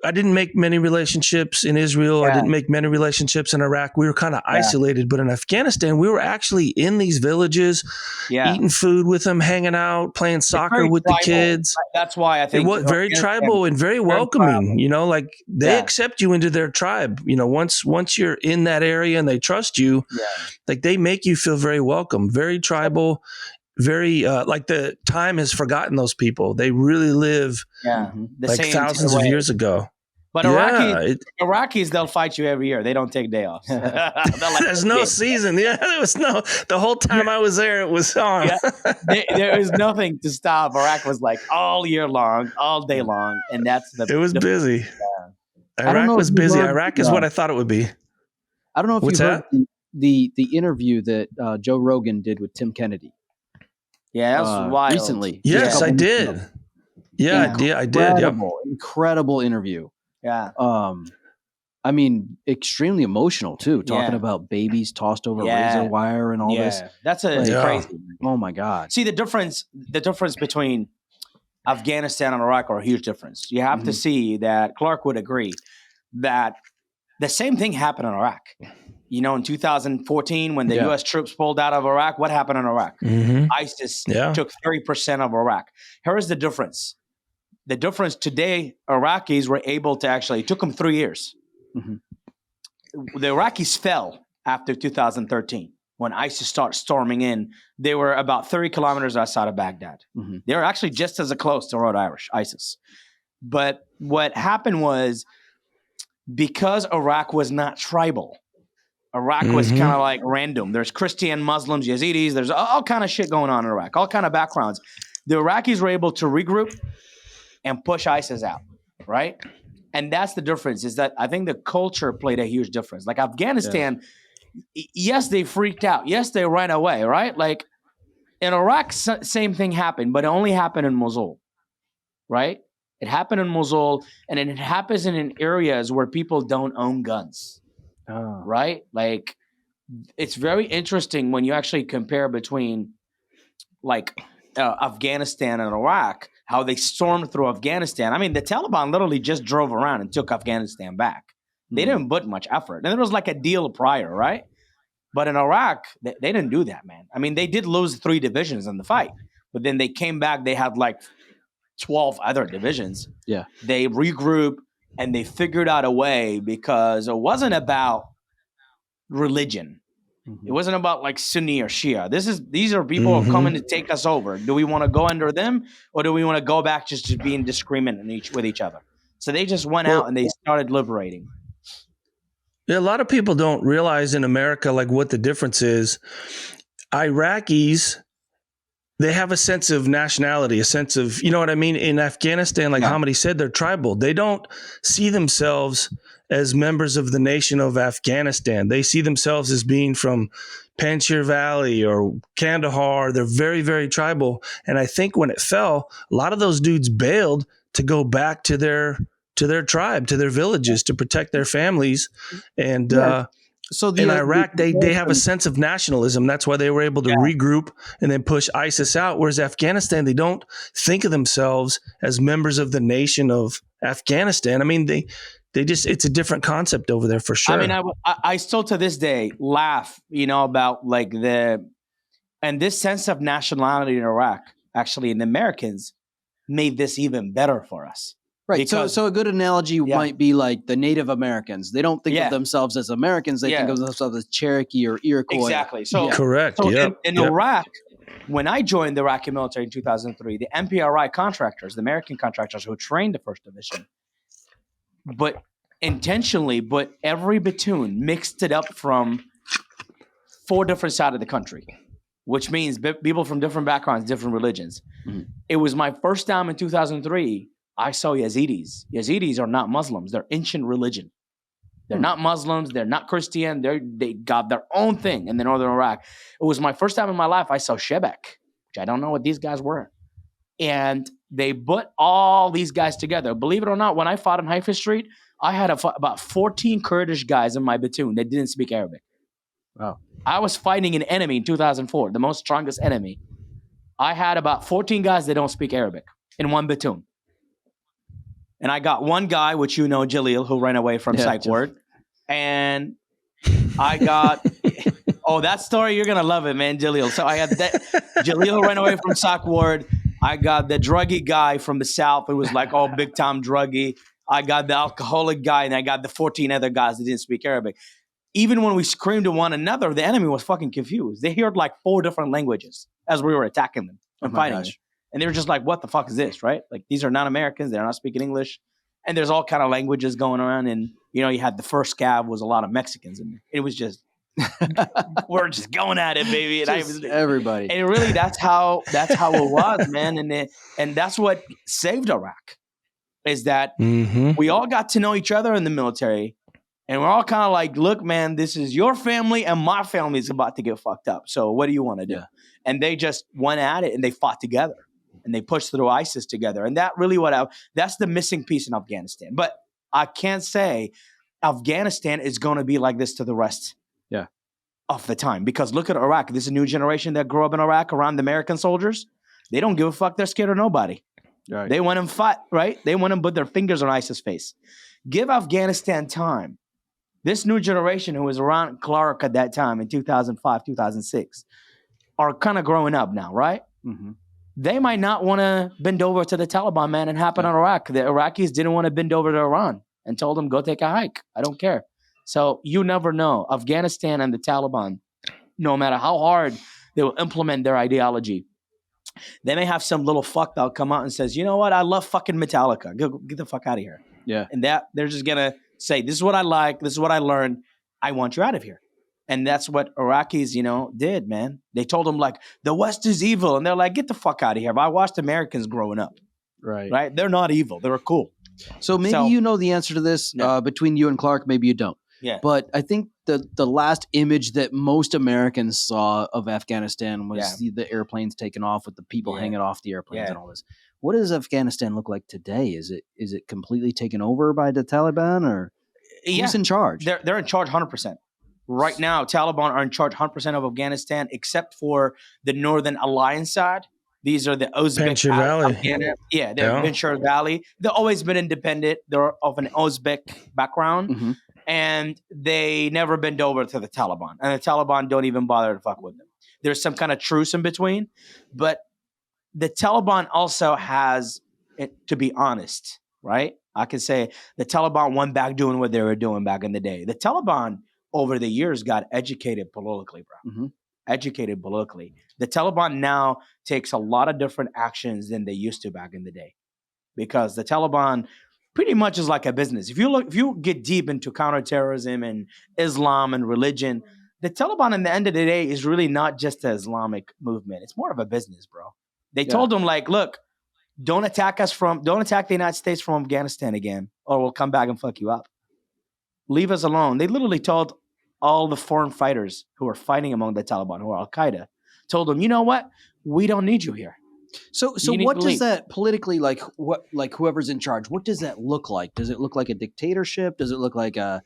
I didn't make many relationships in Israel. I didn't make many relationships in Iraq. We were kind of isolated. But in Afghanistan, we were actually in these villages, eating food with them, hanging out, playing soccer with the kids. That's why I think it was very tribal and very welcoming. You know, like they accept you into their tribe. You know, once you're in that area and they trust you, like they make you feel very welcome, very tribal. very like the time has forgotten those people. They really live like thousands of years ago. But Iraqis, they'll fight you every year. They don't take day off. There's no season. Yeah, there was the whole time I was there, it was on. There was nothing to stop. Iraq was like all year long, all day long. And it was busy. Iraq was busy. Iraq is what I thought it would be. I don't know if you heard the interview that Joe Rogan did with Tim Kennedy. Yeah, that was wild. Recently. Yes, I did. Yeah, I did. Yep. Incredible interview. Yeah. I mean, extremely emotional too, talking about babies tossed over razor wire and all this. That's crazy. Oh my God. See the difference between Afghanistan and Iraq are a huge difference. You have to see that Clark would agree that the same thing happened in Iraq. You know, in 2014, when the U.S. troops pulled out of Iraq, what happened in Iraq? ISIS took 30% of Iraq. Here is the difference. The difference today, Iraqis were able to it took them 3 years. The Iraqis fell after 2013 when ISIS started storming in. They were about 30 kilometers outside of Baghdad. They were actually just as close to Rhode Irish, ISIS. But what happened was because Iraq was not tribal, Iraq was kind of like random. There's Christian, Muslims, Yazidis. There's all kind of shit going on in Iraq, all kind of backgrounds. The Iraqis were able to regroup and push ISIS out, right? And that's the difference, is that I think the culture played a huge difference. Like Afghanistan, yes, they freaked out. Yes, they ran away, right? Like in Iraq, same thing happened, but it only happened in Mosul, right? It happened in Mosul, and it happens in areas where people don't own guns, right? Like it's very interesting when you actually compare between like Afghanistan and Iraq, how they stormed through Afghanistan. I mean, the Taliban literally just drove around and took Afghanistan back. They didn't put much effort. And there was like a deal prior, right? But in Iraq, they didn't do that, man. I mean, they did lose 3 divisions in the fight, but then they came back. They had like 12 other divisions. Yeah. They regrouped and they figured out a way, because it wasn't about religion. It wasn't about like Sunni or Shia. These are people who are coming to take us over. Do we want to go under them, or do we want to go back just to being discriminant with each other? So they just went out and they started liberating. Yeah, a lot of people don't realize in America like what the difference is. Iraqis, they have a sense of nationality, a sense of, you know what I mean? In Afghanistan, like Hamidi said, they're tribal. They don't see themselves as members of the nation of Afghanistan. They see themselves as being from Panjshir Valley or Kandahar. They're very, very tribal. And I think when it fell, a lot of those dudes bailed to go back to their tribe, to their villages, to protect their families. And so in Iraq, they have a sense of nationalism. That's why they were able to regroup and then push ISIS out. Whereas Afghanistan, they don't think of themselves as members of the nation of Afghanistan. I mean, they just, it's a different concept over there for sure. I mean, I still to this day laugh, about like and this sense of nationality in Iraq, actually, in the Americans made this even better for us. Right. Because, so a good analogy might be like the Native Americans. They don't think of themselves as Americans. They think of themselves as Cherokee or Iroquois. Exactly. So correct. So in Iraq, when I joined the Iraqi military in 2003, the MPRI contractors, the American contractors who trained the 1st Division, but every platoon mixed it up from 4 different sides of the country, which means people from different backgrounds, different religions. It was my first time in 2003. I saw Yazidis. Yazidis are not Muslims. They're ancient religion. They're not Muslims. They're not Christian. They got their own thing in the northern Iraq. It was my first time in my life I saw Shebek, which I don't know what these guys were. And they put all these guys together. Believe it or not, when I fought in Haifa Street, I had about 14 Kurdish guys in my platoon that didn't speak Arabic. Wow. I was fighting an enemy in 2004, the most strongest enemy. I had about 14 guys that don't speak Arabic in one platoon. And I got one guy, which Jalil, who ran away from Psych Ward. And I got, that story, you're going to love it, man, Jalil. So I had Jalil ran away from Psych Ward. I got the druggy guy from the South who was like, big time druggy. I got the alcoholic guy, and I got the 14 other guys that didn't speak Arabic. even when we screamed to one another, the enemy was fucking confused. They heard like 4 different languages as we were attacking them and fighting them. And they were just like, what the fuck is this, right? Like, these are not Americans. They're not speaking English. And there's all kind of languages going around. And, you know, you had the first scab was a lot of Mexicans. And it was just, we're just going at it, baby. And everybody. And really, that's how it was, man. And that's what saved Iraq, is that we all got to know each other in the military. And we're all kind of like, look, man, this is your family and my family is about to get fucked up. So what do you want to do? Yeah. And they just went at it and they fought together and they pushed through ISIS together. And that really that's the missing piece in Afghanistan. But I can't say Afghanistan is going to be like this to the rest of the time, because look at Iraq. This is a new generation that grew up in Iraq around the American soldiers. They don't give a fuck. They're scared of nobody. Right. They went and fought, right? They went and put their fingers on ISIS' face. Give Afghanistan time. This new generation who was around Clark at that time in 2005, 2006 are kind of growing up now, right? Mm-hmm. They might not want to bend over to the Taliban, man, and happen in Iraq. The Iraqis didn't want to bend over to Iran and told them, go take a hike. I don't care. So you never know. Afghanistan and the Taliban, no matter how hard they will implement their ideology, they may have some little fuck that'll come out and says, you know what? I love fucking Metallica. Get the fuck out of here. Yeah. And that they're just going to say, this is what I like. This is what I learned. I want you out of here. And that's what Iraqis, you know, did, man. They told them, like, the West is evil. And they're like, get the fuck out of here. But I watched Americans growing up. Right? They're not evil. They were cool. So maybe you know the answer to this between you and Clark. Maybe you don't. Yeah. But I think the last image that most Americans saw of Afghanistan was the airplanes taking off with the people hanging off the airplanes and all this. What does Afghanistan look like today? Is it completely taken over by the Taliban, or who's in charge? They're in charge 100%. Right now, Taliban are in charge 100% of Afghanistan, except for the Northern Alliance side. These are the Uzbek Panjshir Valley. They're Panjshir Valley. They've always been independent. They're of an Uzbek background. Mm-hmm. And they never bend over to the Taliban. And the Taliban don't even bother to fuck with them. There's some kind of truce in between. But the Taliban also has, to be honest, right? I can say the Taliban went back doing what they were doing back in the day. The Taliban, over the years, got educated politically, bro. Mm-hmm. Educated politically. The Taliban now takes a lot of different actions than they used to back in the day. Because the Taliban pretty much is like a business. If you get deep into counterterrorism and Islam and religion, the Taliban, in the end of the day, is really not just an Islamic movement. It's more of a business, bro. They told them, like, look, don't attack the United States from Afghanistan again, or we'll come back and fuck you up. Leave us alone. They literally told all the foreign fighters who are fighting among the Taliban, who are Al-Qaeda, told them, you know what? We don't need you here. So what does that politically, like whoever's in charge, what does that look like? Does it look like a dictatorship? Does it look like a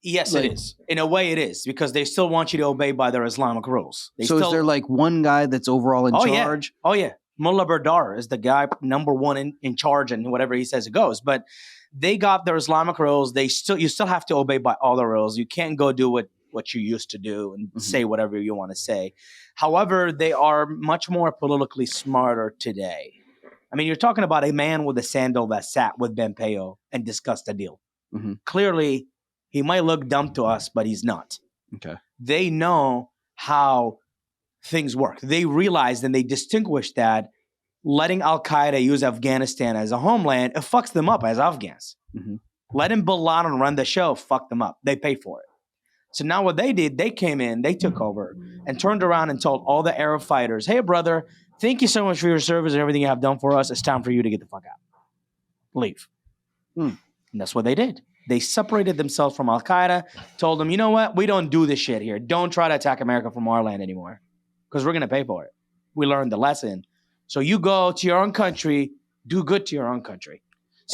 Yes, it is. In a way, it is, because they still want you to obey by their Islamic rules. Is there like one guy that's overall in charge? Oh, yeah. Mullah Bardar is the guy number one in charge, and whatever he says it goes. But they got their Islamic rules. You still have to obey by all the rules. You can't go do what you used to do and say whatever you want to say. However, they are much more politically smarter today. I mean, you're talking about a man with a sandal that sat with Pompeo and discussed a deal. Mm-hmm. Clearly, he might look dumb to us, but he's not. Okay. They know how things work. They realized and they distinguished that letting Al-Qaeda use Afghanistan as a homeland, it fucks them up as Afghans. Mm-hmm. Letting Bin Laden run the show, fuck them up. They pay for it. So now what they did, they came in, they took over and turned around and told all the Arab fighters, hey, brother, thank you so much for your service and everything you have done for us. It's time for you to get the fuck out. Leave. And that's what they did. They separated themselves from Al-Qaeda, told them, you know what? We don't do this shit here. Don't try to attack America from our land anymore, because we're going to pay for it. We learned the lesson. So you go to your own country, do good to your own country.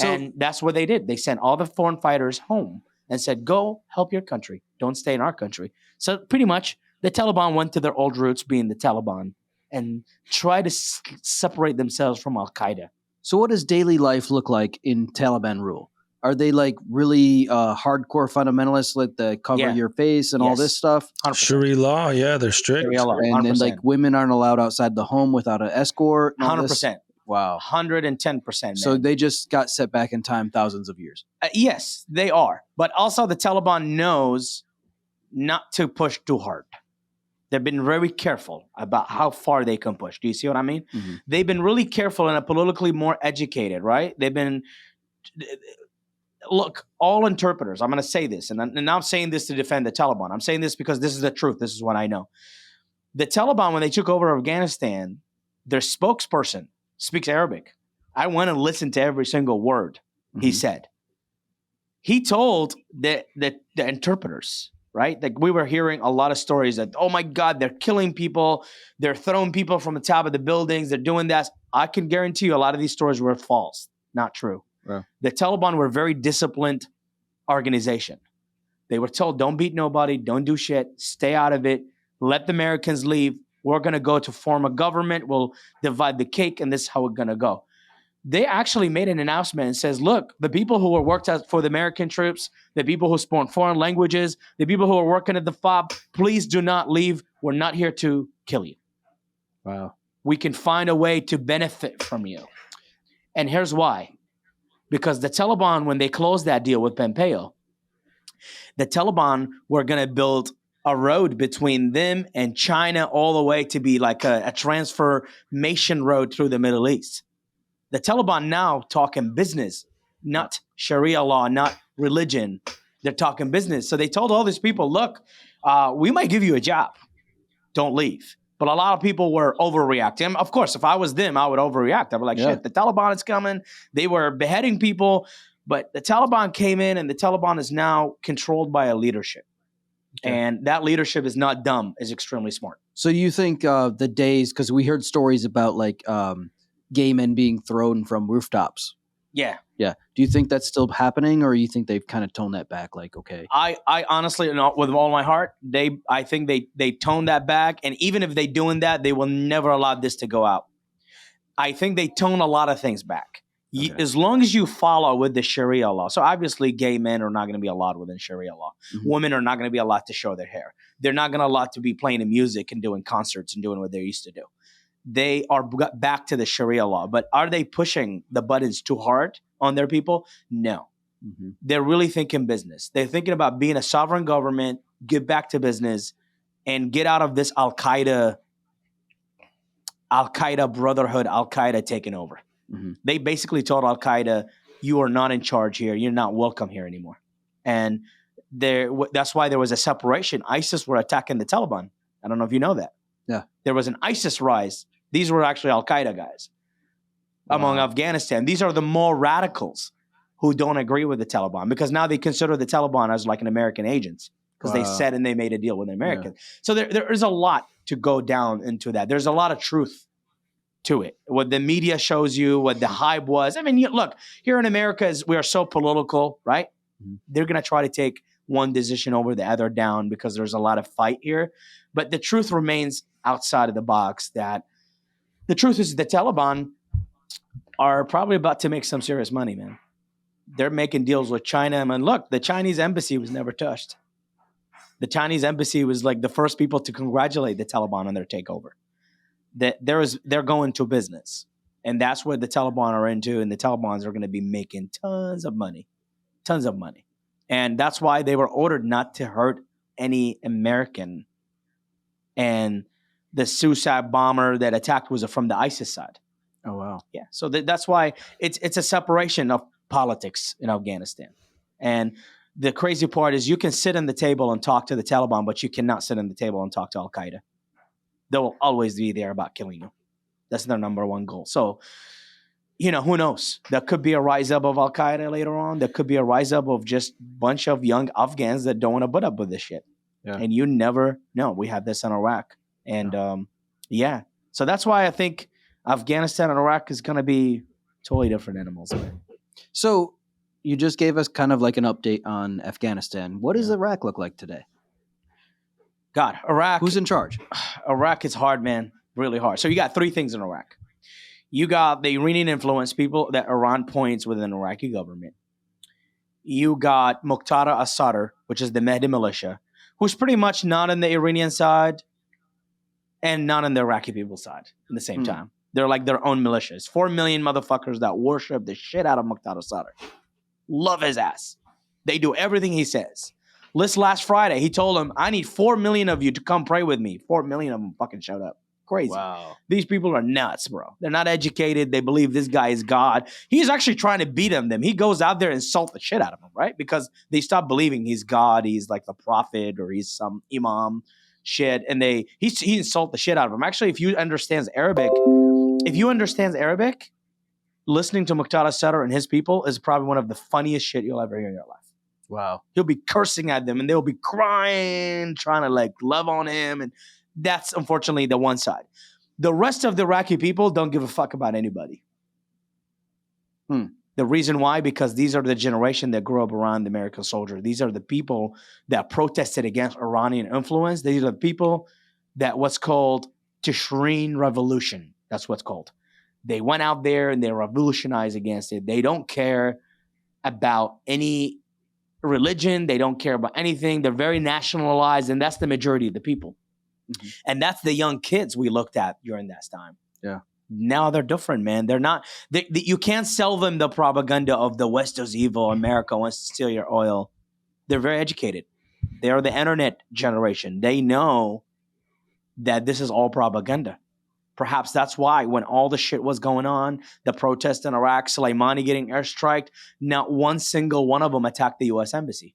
And that's what they did. They sent all the foreign fighters home and said, go help your country. Don't stay in our country. So pretty much the Taliban went to their old roots, being the Taliban, and tried to separate themselves from Al-Qaeda. So what does daily life look like in Taliban rule? Are they like really hardcore fundamentalists, like the cover your face and all this stuff? 100%. Sharia law, they're strict. And then like women aren't allowed outside the home without an escort. 100%. Wow. 110%. So they just got set back in time thousands of years. Yes, they are. But also the Taliban knows not to push too hard. They've been very careful about how far they can push. Do you see what I mean? Mm-hmm. They've been really careful and are politically more educated, right? They've been, look, all interpreters, I'm going to say this, and I'm saying this to defend the Taliban. I'm saying this because this is the truth. This is what I know. The Taliban, when they took over Afghanistan, their spokesperson speaks Arabic. I went and listened to every single word he said. He told the interpreters, right? Like we were hearing a lot of stories that, oh my God, they're killing people. They're throwing people from the top of the buildings. They're doing that. I can guarantee you a lot of these stories were false, not true. Wow. The Taliban were a very disciplined organization. They were told, don't beat nobody. Don't do shit. Stay out of it. Let the Americans leave. We're going to go to form a government. We'll divide the cake, and this is how we're going to go. They actually made an announcement and says, look, the people who were worked for the American troops, the people who spoke foreign languages, the people who are working at the FOB, please do not leave. We're not here to kill you. Wow. We can find a way to benefit from you. And here's why. Because the Taliban, when they closed that deal with Pompeo, the Taliban were going to build a road between them and China all the way to be like a transformation road through the Middle East. The Taliban now talking business, not Sharia law, not religion. They're talking business. So they told all these people, look, we might give you a job. Don't leave. But a lot of people were overreacting. Of course, if I was them, I would overreact. I'd be like, shit, the Taliban is coming. They were beheading people. But the Taliban came in, and the Taliban is now controlled by a leadership. Okay. And that leadership is not dumb, is extremely smart. So you think the days, because we heard stories about like gay men being thrown from rooftops. Yeah. Yeah. Do you think that's still happening, or you think they've kind of toned that back? Like, okay. I honestly, with all my heart, I think they toned that back. And even if they're doing that, they will never allow this to go out. I think they tone a lot of things back. Okay. As long as you follow with the Sharia law. So obviously gay men are not going to be allowed within Sharia law. Mm-hmm. Women are not going to be allowed to show their hair. They're not going to allow to be playing in music and doing concerts and doing what they used to do. They are back to the Sharia law. But are they pushing the buttons too hard on their people? No. Mm-hmm. They're really thinking business. They're thinking about being a sovereign government, get back to business, and get out of this Al-Qaeda brotherhood, Al-Qaeda taking over. Mm-hmm. They basically told Al-Qaeda, you are not in charge here. You're not welcome here anymore. And that's why there was a separation. ISIS were attacking the Taliban. I don't know if you know that. Yeah. There was an ISIS rise. These were actually Al-Qaeda guys among Afghanistan. These are the more radicals who don't agree with the Taliban, because now they consider the Taliban as like an American agents, because they said and they made a deal with the Americans. Yeah. So there is a lot to go down into that. There's a lot of truth to it. What the media shows you, what the hype was. I mean, look, here in America, we are so political, right? Mm-hmm. They're going to try to take one decision over the other down because there's a lot of fight here. But the truth remains outside of the box, that the truth is the Taliban are probably about to make some serious money, man. They're making deals with China. I mean, look, the Chinese embassy was never touched. The Chinese embassy was like the first people to congratulate the Taliban on their takeover. They're going to business. And that's what the Taliban are into. And the Talibans are going to be making tons of money. And that's why they were ordered not to hurt any American. And the suicide bomber that attacked was from the ISIS side. Oh, wow. Yeah. So that's why it's a separation of politics in Afghanistan. And the crazy part is you can sit on the table and talk to the Taliban, but you cannot sit on the table and talk to Al-Qaeda. They will always be there about killing you. That's their number one goal. So, who knows? There could be a rise up of Al-Qaeda later on. There could be a rise up of just a bunch of young Afghans that don't want to put up with this shit. Yeah. And you never know. We have this in Iraq. And so that's why I think Afghanistan and Iraq is going to be totally different animals, man. So you just gave us kind of like an update on Afghanistan. What does Iraq look like today? God, Iraq. Who's in charge? Iraq is hard, man. Really hard. So you got three things in Iraq. You got the Iranian influence, people that Iran points within the Iraqi government. You got Muqtada al-Sadr, which is the Mahdi militia, who's pretty much not on the Iranian side and not on the Iraqi people's side at the same time. They're like their own militias. 4 million motherfuckers that worship the shit out of Muqtada Sadr. Love his ass. They do everything he says. Last Friday, he told them, I need 4 million of you to come pray with me. 4 million of them fucking showed up. Crazy. Wow. These people are nuts, bro. They're not educated. They believe this guy is God. He's actually trying to beat them. He goes out there and insult the shit out of them, right? Because they stop believing he's God. He's like the prophet or he's some imam shit. And he insults the shit out of them. Actually, if you understands Arabic, listening to Muqtada Sadr and his people is probably one of the funniest shit you'll ever hear in your life. Wow. He'll be cursing at them and they'll be crying, trying to like love on him. And that's unfortunately the one side. The rest of the Iraqi people don't give a fuck about anybody. The reason why, because these are the generation that grew up around the American soldier. These are the people that protested against Iranian influence. These are the people that what's called Tishreen Revolution. That's what's called. They went out there and they revolutionized against it. They don't care about any religion. They don't care about anything. They're very nationalized, and that's the majority of the people. Mm-hmm. And that's the young kids we looked at during that time. Yeah. Now they're different, man. They're not. You can't sell them the propaganda of the West is evil. America wants to steal your oil. They're very educated. They are the internet generation. They know that this is all propaganda. Perhaps that's why when all the shit was going on, the protests in Iraq, Soleimani getting airstriked, not one single one of them attacked the U.S. Embassy.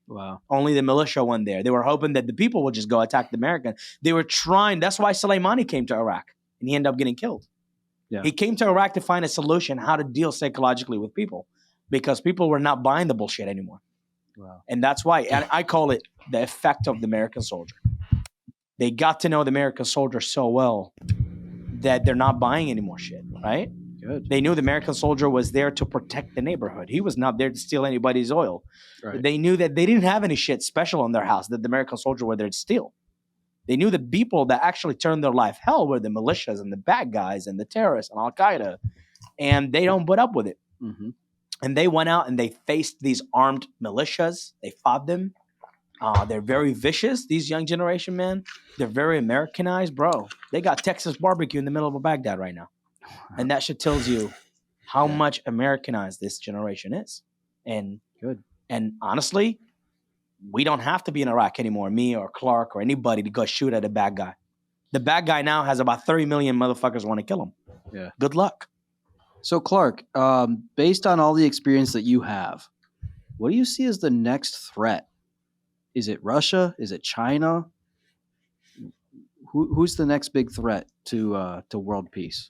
Wow. Only the militia went there. They were hoping that the people would just go attack the American. They were trying. That's why Soleimani came to Iraq, and he ended up getting killed. Yeah. He came to Iraq to find a solution how to deal psychologically with people because people were not buying the bullshit anymore. Wow. And that's why, and I call it the effect of the American soldier. They got to know the American soldier so well that they're not buying any more shit, right? Good. They knew the American soldier was there to protect the neighborhood. He was not there to steal anybody's oil. Right. They knew that they didn't have any shit special in their house that the American soldier were there to steal. They knew the people that actually turned their life hell were the militias and the bad guys and the terrorists and Al-Qaeda. And they don't put up with it. Mm-hmm. And they went out and they faced these armed militias. They fought them. They're very vicious, these young generation, man. They're very Americanized, bro. They got Texas barbecue in the middle of Baghdad right now. And that shit tells you how much Americanized this generation is. And good. And honestly, we don't have to be in Iraq anymore, me or Clark or anybody to go shoot at a bad guy. The bad guy now has about 30 million motherfuckers want to kill him. Yeah. Good luck. So Clark, based on all the experience that you have, what do you see as the next threat? Is it Russia? Is it China? Who's the next big threat to world peace?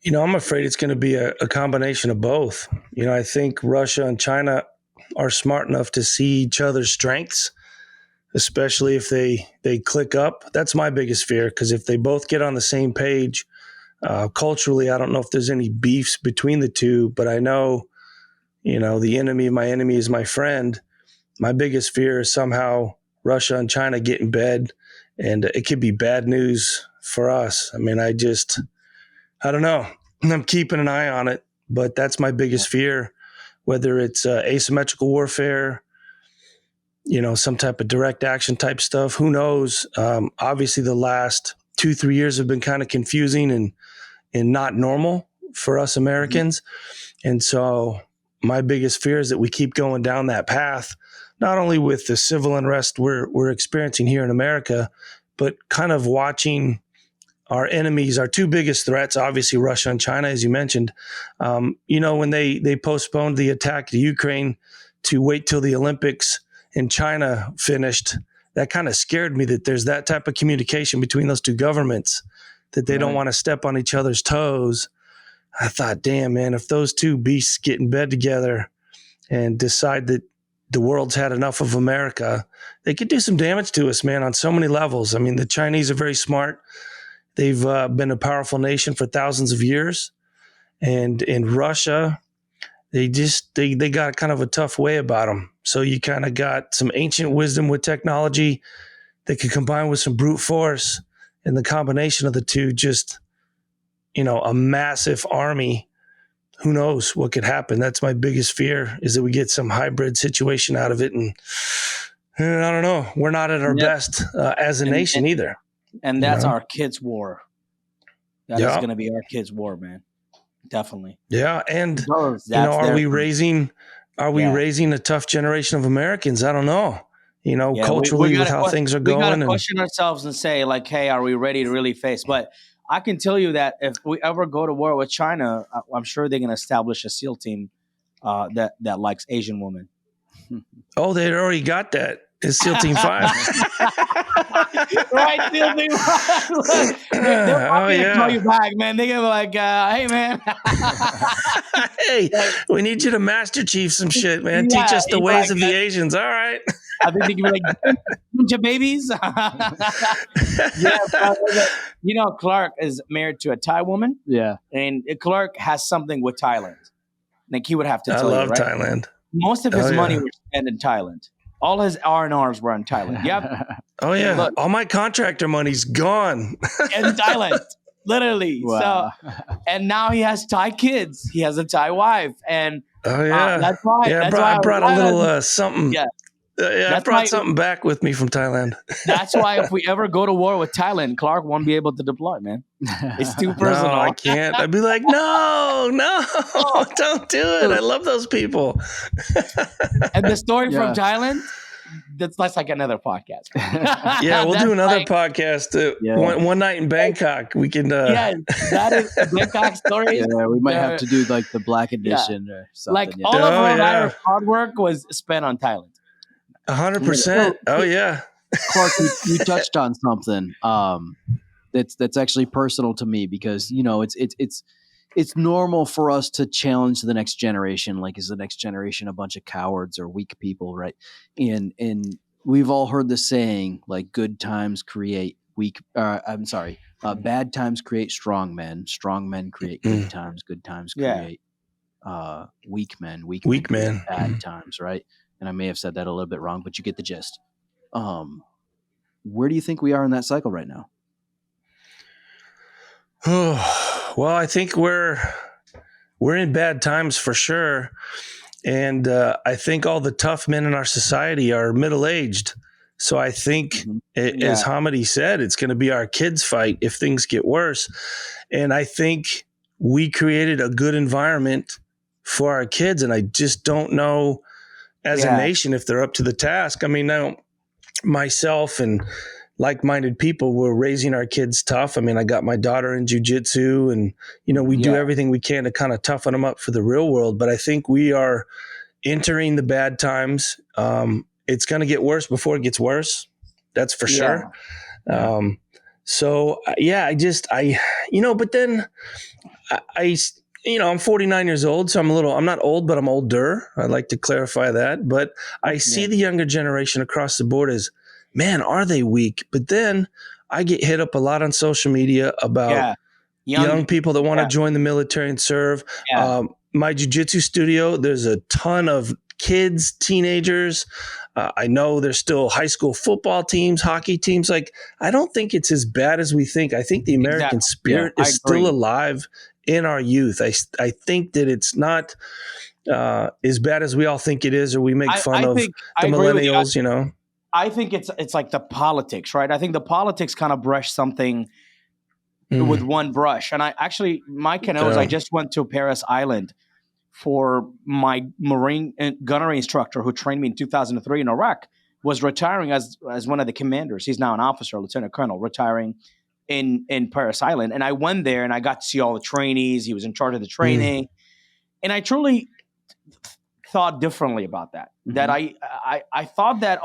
I'm afraid it's going to be a combination of both. I think Russia and China are smart enough to see each other's strengths, especially if they click up. That's my biggest fear, because if they both get on the same page, culturally, I don't know if there's any beefs between the two, but I know, the enemy of my enemy is my friend. My biggest fear is somehow Russia and China get in bed, and it could be bad news for us. I mean, I don't know. I'm keeping an eye on it, but that's my biggest fear, whether it's asymmetrical warfare, some type of direct action type stuff. Who knows? Obviously, the last 2-3 years have been kind of confusing and not normal for us Americans. Mm-hmm. And so my biggest fear is that we keep going down that path, not only with the civil unrest we're experiencing here in America, but kind of watching our enemies, our two biggest threats, obviously Russia and China, as you mentioned. When they postponed the attack to Ukraine to wait till the Olympics in China finished, that kind of scared me that there's that type of communication between those two governments, that they don't want to step on each other's toes. I thought, damn, man, if those two beasts get in bed together and decide that the world's had enough of America, they could do some damage to us, man, on so many levels. I mean, the Chinese are very smart. They've been a powerful nation for thousands of years. And in Russia, they got kind of a tough way about them. So you kind of got some ancient wisdom with technology that could combine with some brute force. And the combination of the two, just, a massive army. Who knows what could happen? That's my biggest fear, is that we get some hybrid situation out of it. And I don't know. We're not at our best as a nation either. And that's our kids' war. That is going to be our kids' war, man. Definitely. Yeah, and are we raising a tough generation of Americans? I don't know. Culturally, with how things are going, we got to question ourselves and say, like, hey, are we ready to really face? But I can tell you that if we ever go to war with China, I'm sure they're going to establish a SEAL team that likes Asian women. Oh, they already got that. It's SEAL Team 5. Right, SEAL Team 5. They'll probably call you back, man. They're going to be like, hey, man. Hey, we need you to Master Chief some shit, man. Teach us the ways of the Asians. All right. I think they can be like, bunch of babies. Clark is married to a Thai woman. Yeah. And Clark has something with Thailand. Like he would have to tell you, right? I love Thailand. Most of his money was spent in Thailand. All his R&Rs were in Thailand. Yep. Oh, yeah. Look, all my contractor money's gone. In Thailand. Literally. Wow. So, and now he has Thai kids. He has a Thai wife. And that's why. Yeah, I brought a little something. Yeah. I brought something back with me from Thailand. That's why if we ever go to war with Thailand, Clark won't be able to deploy, man. It's too personal. No, I can't. I'd be like, no, don't do it. I love those people. And the story from Thailand, that's like another podcast. Yeah, we'll do another podcast. One night in Bangkok, we can. That is a Bangkok story. Yeah, we might have to do like the Black Edition or something. Like all of our hard work was spent on Thailand. 100%. Oh yeah, Clark, you touched on something that's actually personal to me because it's normal for us to challenge the next generation. Like, is the next generation a bunch of cowards or weak people, right? And we've all heard the saying like, good times create bad times create strong men create good times create weak men create bad times, right? And I may have said that a little bit wrong, but you get the gist. Where do you think we are in that cycle right now? Well, I think we're in bad times for sure. And I think all the tough men in our society are middle-aged. So I think, as Hamidi said, it's going to be our kids' fight if things get worse. And I think we created a good environment for our kids. And I just don't know as a nation if they're up to the task. I mean, now myself and like-minded people, we're raising our kids tough. I mean, I got my daughter in jiu-jitsu and, we do everything we can to kind of toughen them up for the real world. But I think we are entering the bad times. It's going to get worse before it gets worse. That's for sure. But then I'm 49 years old, so I'm not old, but I'm older. I'd like to clarify that. But I see the younger generation across the board as, man, are they weak? But then I get hit up a lot on social media about young people that want to join the military and serve. My jiu-jitsu studio, there's a ton of kids, teenagers. I know there's still high school football teams, hockey teams. Like, I don't think it's as bad as we think. I think the American spirit is still alive in our youth. I think that it's not as bad as we all think it is, or we make fun of the millennials, I think it's like the politics, right? I think the politics kind of brush something with one brush. And my canoes, I just went to Paris Island for my Marine gunnery instructor who trained me in 2003 in Iraq, was retiring as one of the commanders. He's now an officer, lieutenant colonel, retiring in Paris Island. And I went there and I got to see all the trainees. He was in charge of the training. And I truly thought differently about that. That I thought that,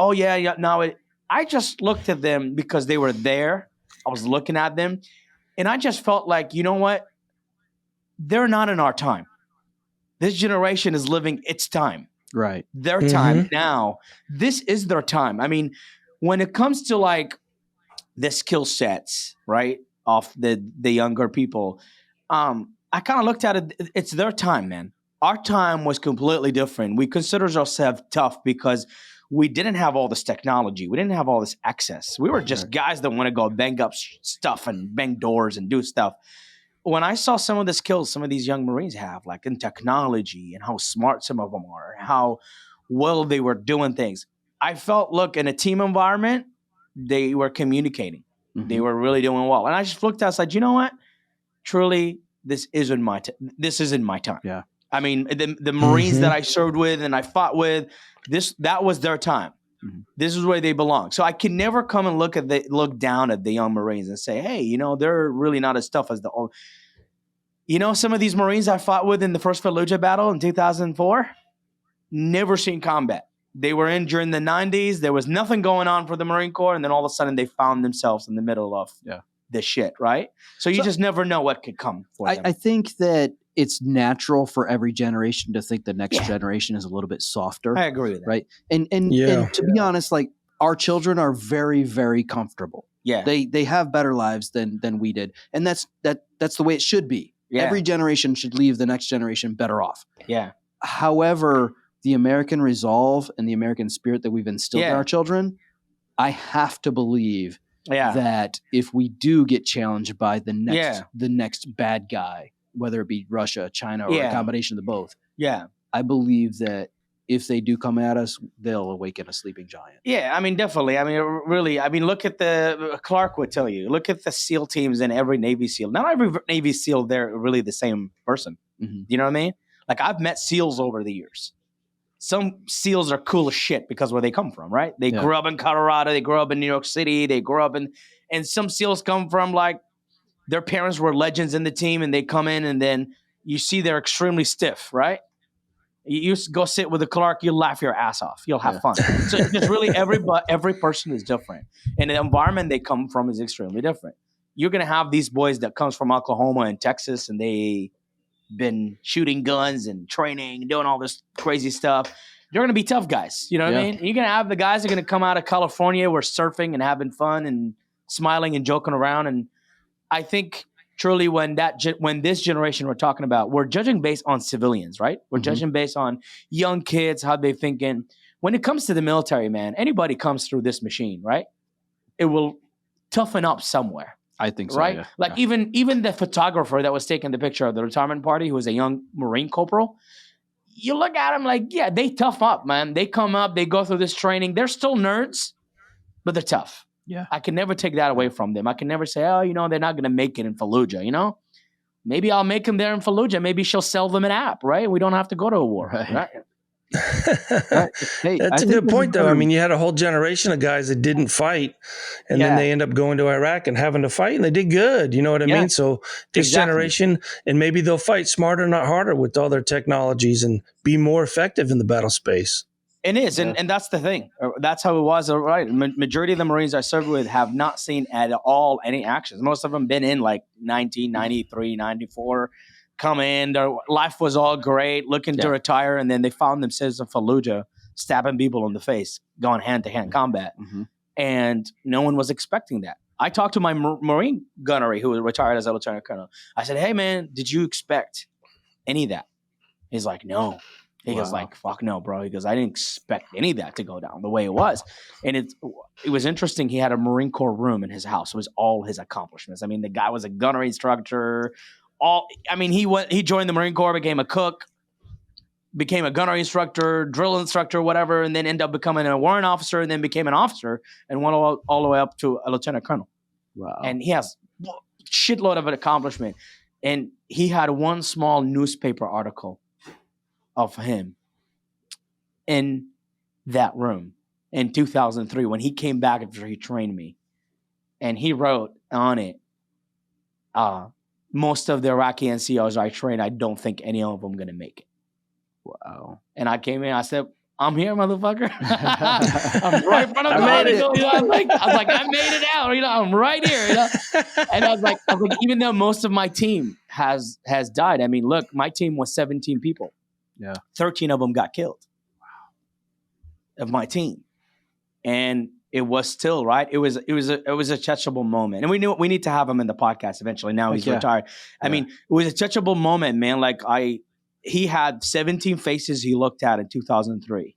I just looked at them because they were there. I was looking at them and I just felt like, you know what? They're not in our time. This generation is living its time. Right. Their time now. This is their time. I mean, when it comes to like the skill sets, right, of the younger people, I kind of looked at it. It's their time, man. Our time was completely different. We considered ourselves tough because we didn't have all this technology. We didn't have all this access. We were just guys that want to go bang up stuff and bang doors and do stuff. When I saw some of the skills some of these young Marines have, like in technology and how smart some of them are, how well they were doing things, I felt, look, in a team environment, they were communicating. They were really doing well. And I just looked at it, I said, you know what? truly, this isn't my time. Yeah. I mean, the Marines that I served with and I fought with, that was their time. Mm-hmm. This is where they belong. So I can never come and look down at the young Marines and say, hey, they're really not as tough as the old. Some of these Marines I fought with in the first Fallujah battle in 2004, never seen combat. They were in during the 90s. There was nothing going on for the Marine Corps. And then all of a sudden they found themselves in the middle of this shit, right? So you just never know what could come for them. I think that it's natural for every generation to think the next generation is a little bit softer. I agree with that. Right. And to be honest, like our children are very, very comfortable. Yeah. They have better lives than we did. And that's the way it should be. Yeah. Every generation should leave the next generation better off. Yeah. However, the American resolve and the American spirit that we've instilled in our children, I have to believe that if we do get challenged by the next bad guy, whether it be Russia, China, or a combination of the both, I believe that if they do come at us, they'll awaken a sleeping giant. Yeah, I mean, definitely. I mean, really, look at Clark would tell you, look at the SEAL teams in every Navy SEAL. Not every Navy SEAL, they're really the same person. Mm-hmm. You know what I mean? Like, I've met SEALs over the years. Some SEALs are cool as shit because where they come from, right? They grew up in Colorado, they grew up in New York City, they grew up and some SEALs come from like their parents were legends in the team and they come in and then you see they're extremely stiff, right? You go sit with a Clark, you'll laugh your ass off. You'll have fun. So just really every person is different. And the environment they come from is extremely different. You're going to have these boys that comes from Oklahoma and Texas and they been shooting guns and training and doing all this crazy stuff. You're going to be tough guys. You know what I mean? You're going to have the guys that are going to come out of California where surfing and having fun and smiling and joking around. And I think truly when this generation we're talking about, we're judging based on civilians, right? We're judging based on young kids, how they thinking. When it comes to the military, man, anybody comes through this machine, right? It will toughen up somewhere. I think so, right? Like even the photographer that was taking the picture of the retirement party, who was a young Marine corporal, you look at him like, yeah, they tough up, man. They come up, they go through this training. They're still nerds, but they're tough. Yeah. I can never take that away from them. I can never say, oh, they're not going to make it in Fallujah, Maybe I'll make them there in Fallujah. Maybe she'll sell them an app, right? We don't have to go to a war, right? Hey, that's a good point, though. I mean, you had a whole generation of guys that didn't fight, and then they end up going to Iraq and having to fight, and they did good. You know what I mean? So this generation, and maybe they'll fight smarter, not harder, with all their technologies and be more effective in the battle space. It is, and that's the thing. That's how it was, right? Majority of the Marines I served with have not seen at all any actions. Most of them been in like 1993, 94. Come in, their life was all great, looking to retire, and then they found themselves in Fallujah, stabbing people in the face, going hand-to-hand combat. Mm-hmm. And no one was expecting that. I talked to my Marine gunnery, who was retired as a lieutenant colonel. I said, hey, man, did you expect any of that? He's like, no. He goes like, fuck no, bro. He goes, I didn't expect any of that to go down the way it was. And it was interesting. He had a Marine Corps room in his house. It was all his accomplishments. I mean, the guy was a gunnery instructor. He joined the Marine Corps, became a cook, became a gunnery instructor, drill instructor, whatever, and then ended up becoming a warrant officer, and then became an officer, and went all the way up to a lieutenant colonel. Wow! And he has a shitload of an accomplishment. And he had one small newspaper article of him in that room in 2003 when he came back after he trained me, and he wrote on it, most of the Iraqi NCOs I trained, I don't think any of them going to make it. Wow. And I came in, I said, I'm here, motherfucker. I'm right in front of the article. I was like, I made it out. I'm right here. And I was like, even though most of my team has died. I mean, look, my team was 17 people. Yeah. 13 of them got killed. Wow. Of my team. And it was still right. It was a touchable moment, and we knew we need to have him in the podcast eventually. Now he's retired. I mean, it was a touchable moment, man. Like he had 17 faces he looked at in 2003,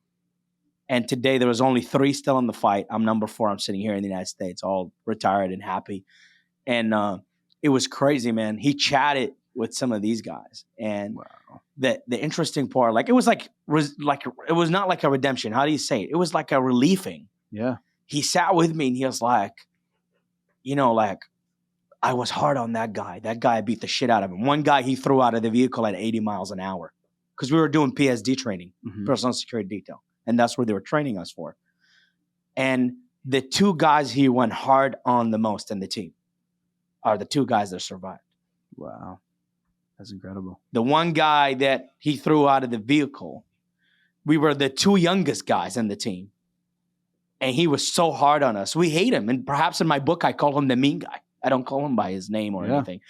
and today there was only 3 still in the fight. I'm number 4. I'm sitting here in the United States, all retired and happy, and it was crazy, man. He chatted with some of these guys, and the interesting part, like it was it was not like a redemption. How do you say it? It was like a relieving. Yeah. He sat with me and he was like, I was hard on that guy. That guy beat the shit out of him. One guy he threw out of the vehicle at 80 miles an hour because we were doing PSD training, personal security detail. And that's what they were training us for. And the two guys he went hard on the most in the team are the two guys that survived. Wow. That's incredible. The one guy that he threw out of the vehicle, we were the two youngest guys in the team. And he was so hard on us. We hate him. And perhaps in my book, I call him the mean guy. I don't call him by his name or anything.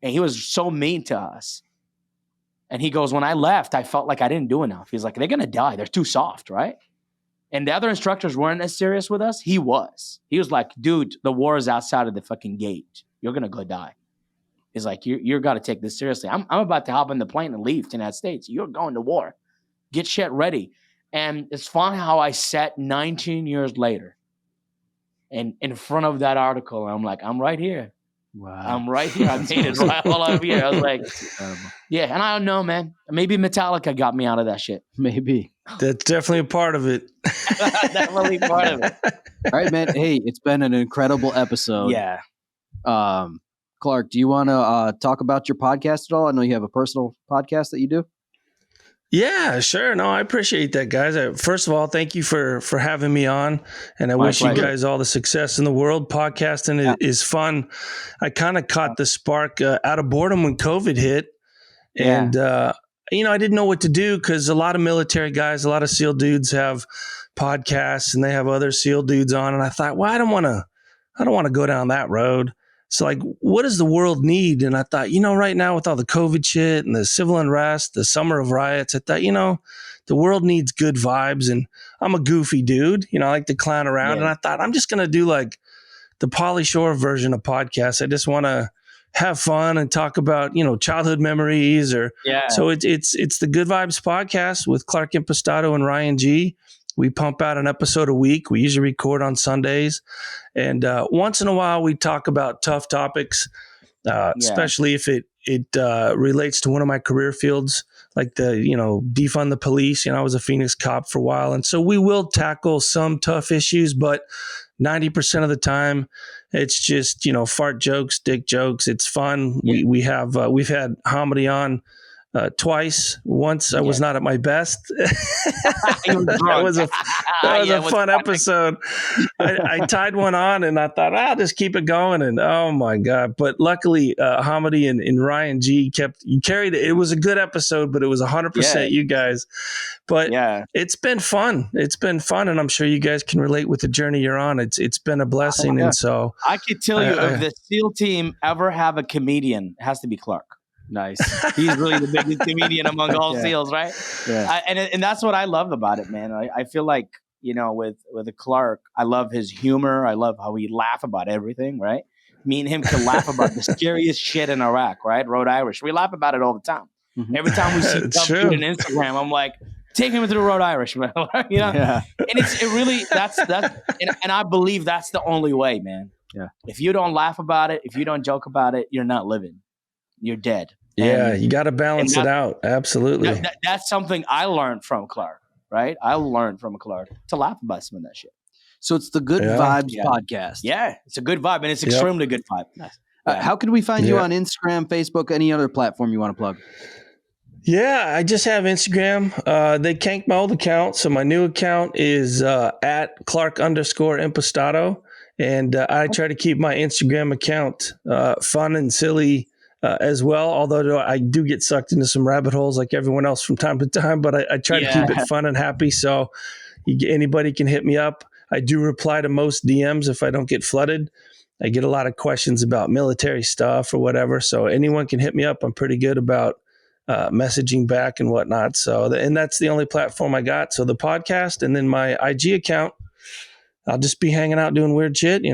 And he was so mean to us. And he goes, when I left, I felt like I didn't do enough. He's like, they're going to die. They're too soft, right? And the other instructors weren't as serious with us. He was. He was like, dude, the war is outside of the fucking gate. You're going to go die. He's like, you're got to take this seriously. I'm about to hop in the plane and leave to the United States. You're going to war. Get shit ready. And it's funny how I sat 19 years later and in front of that article, I'm like, I'm right here. Wow. I'm right here. I made it right all over here. I was like, yeah. And I don't know, man. Maybe Metallica got me out of that shit. Maybe. That's definitely a part of it. Definitely part of it. All right, man. Hey, it's been an incredible episode. Yeah. Clark, do you want to talk about your podcast at all? I know you have a personal podcast that you do. Yeah, sure. No, I appreciate that, guys. First of all, thank you for having me on, and I wish you guys all the success in the world. Podcasting is fun. I kind of caught the spark out of boredom when COVID hit, and I didn't know what to do because a lot of military guys, a lot of SEAL dudes have podcasts, and they have other SEAL dudes on, and I thought, well, I don't want to go down that road. So like, what does the world need? And I thought, right now with all the COVID shit and the civil unrest, the summer of riots, I thought, the world needs good vibes. And I'm a goofy dude, I like to clown around. And I thought, I'm just going to do like the Pauly Shore version of podcasts. I just want to have fun and talk about, childhood memories So it's the Good Vibes podcast with Clark Impastato and Ryan G. We pump out an episode a week. We usually record on Sundays. And once in a while, we talk about tough topics, especially if it relates to one of my career fields, like defund the police. I was a Phoenix cop for a while. And so we will tackle some tough issues, but 90% of the time, it's just, fart jokes, dick jokes. It's fun. Yeah. We've had Hamidi on twice. Once I was not at my best. That was a fun episode. I tied one on and I thought, I'll just keep it going. And oh my God. But luckily, Hamidi and Ryan G carried it. It was a good episode, but it was 100% you guys. But it's been fun. It's been fun. And I'm sure you guys can relate with the journey you're on. It's been a blessing. And so I could tell you if the SEAL team ever have a comedian, it has to be Clark. Nice. He's really the biggest comedian among all SEALs, right? Yeah. And that's what I love about it, man. I feel like, with Clark, I love his humor. I love how he laugh about everything, right? Me and him can laugh about the scariest shit in Iraq, right? Road Irish. We laugh about it all the time. Mm-hmm. Every time we see stuff on Instagram, I'm like, take him through Road Irish, man. Yeah. And it really, that's and I believe that's the only way, man. Yeah. If you don't laugh about it, if you don't joke about it, you're not living. You're dead. Yeah, you got to balance it out. Absolutely. That's something I learned from Clark, right? I learned from Clark to laugh about some of that shit. So it's the Good Vibes podcast. Yeah, it's a good vibe, and it's extremely good vibe. Nice. How can we find you on Instagram, Facebook, any other platform you want to plug? Yeah, I just have Instagram. They canked my old account, so my new account is at Clark_Impastato, and I try to keep my Instagram account fun and silly as well, although I do get sucked into some rabbit holes like everyone else from time to time, but I try to keep it fun and happy. So anybody can hit me up. I do reply to most DMs if I don't get flooded. I get a lot of questions about military stuff or whatever. So anyone can hit me up. I'm pretty good about messaging back and whatnot. So, and that's the only platform I got. So the podcast and then my IG account, I'll just be hanging out doing weird shit,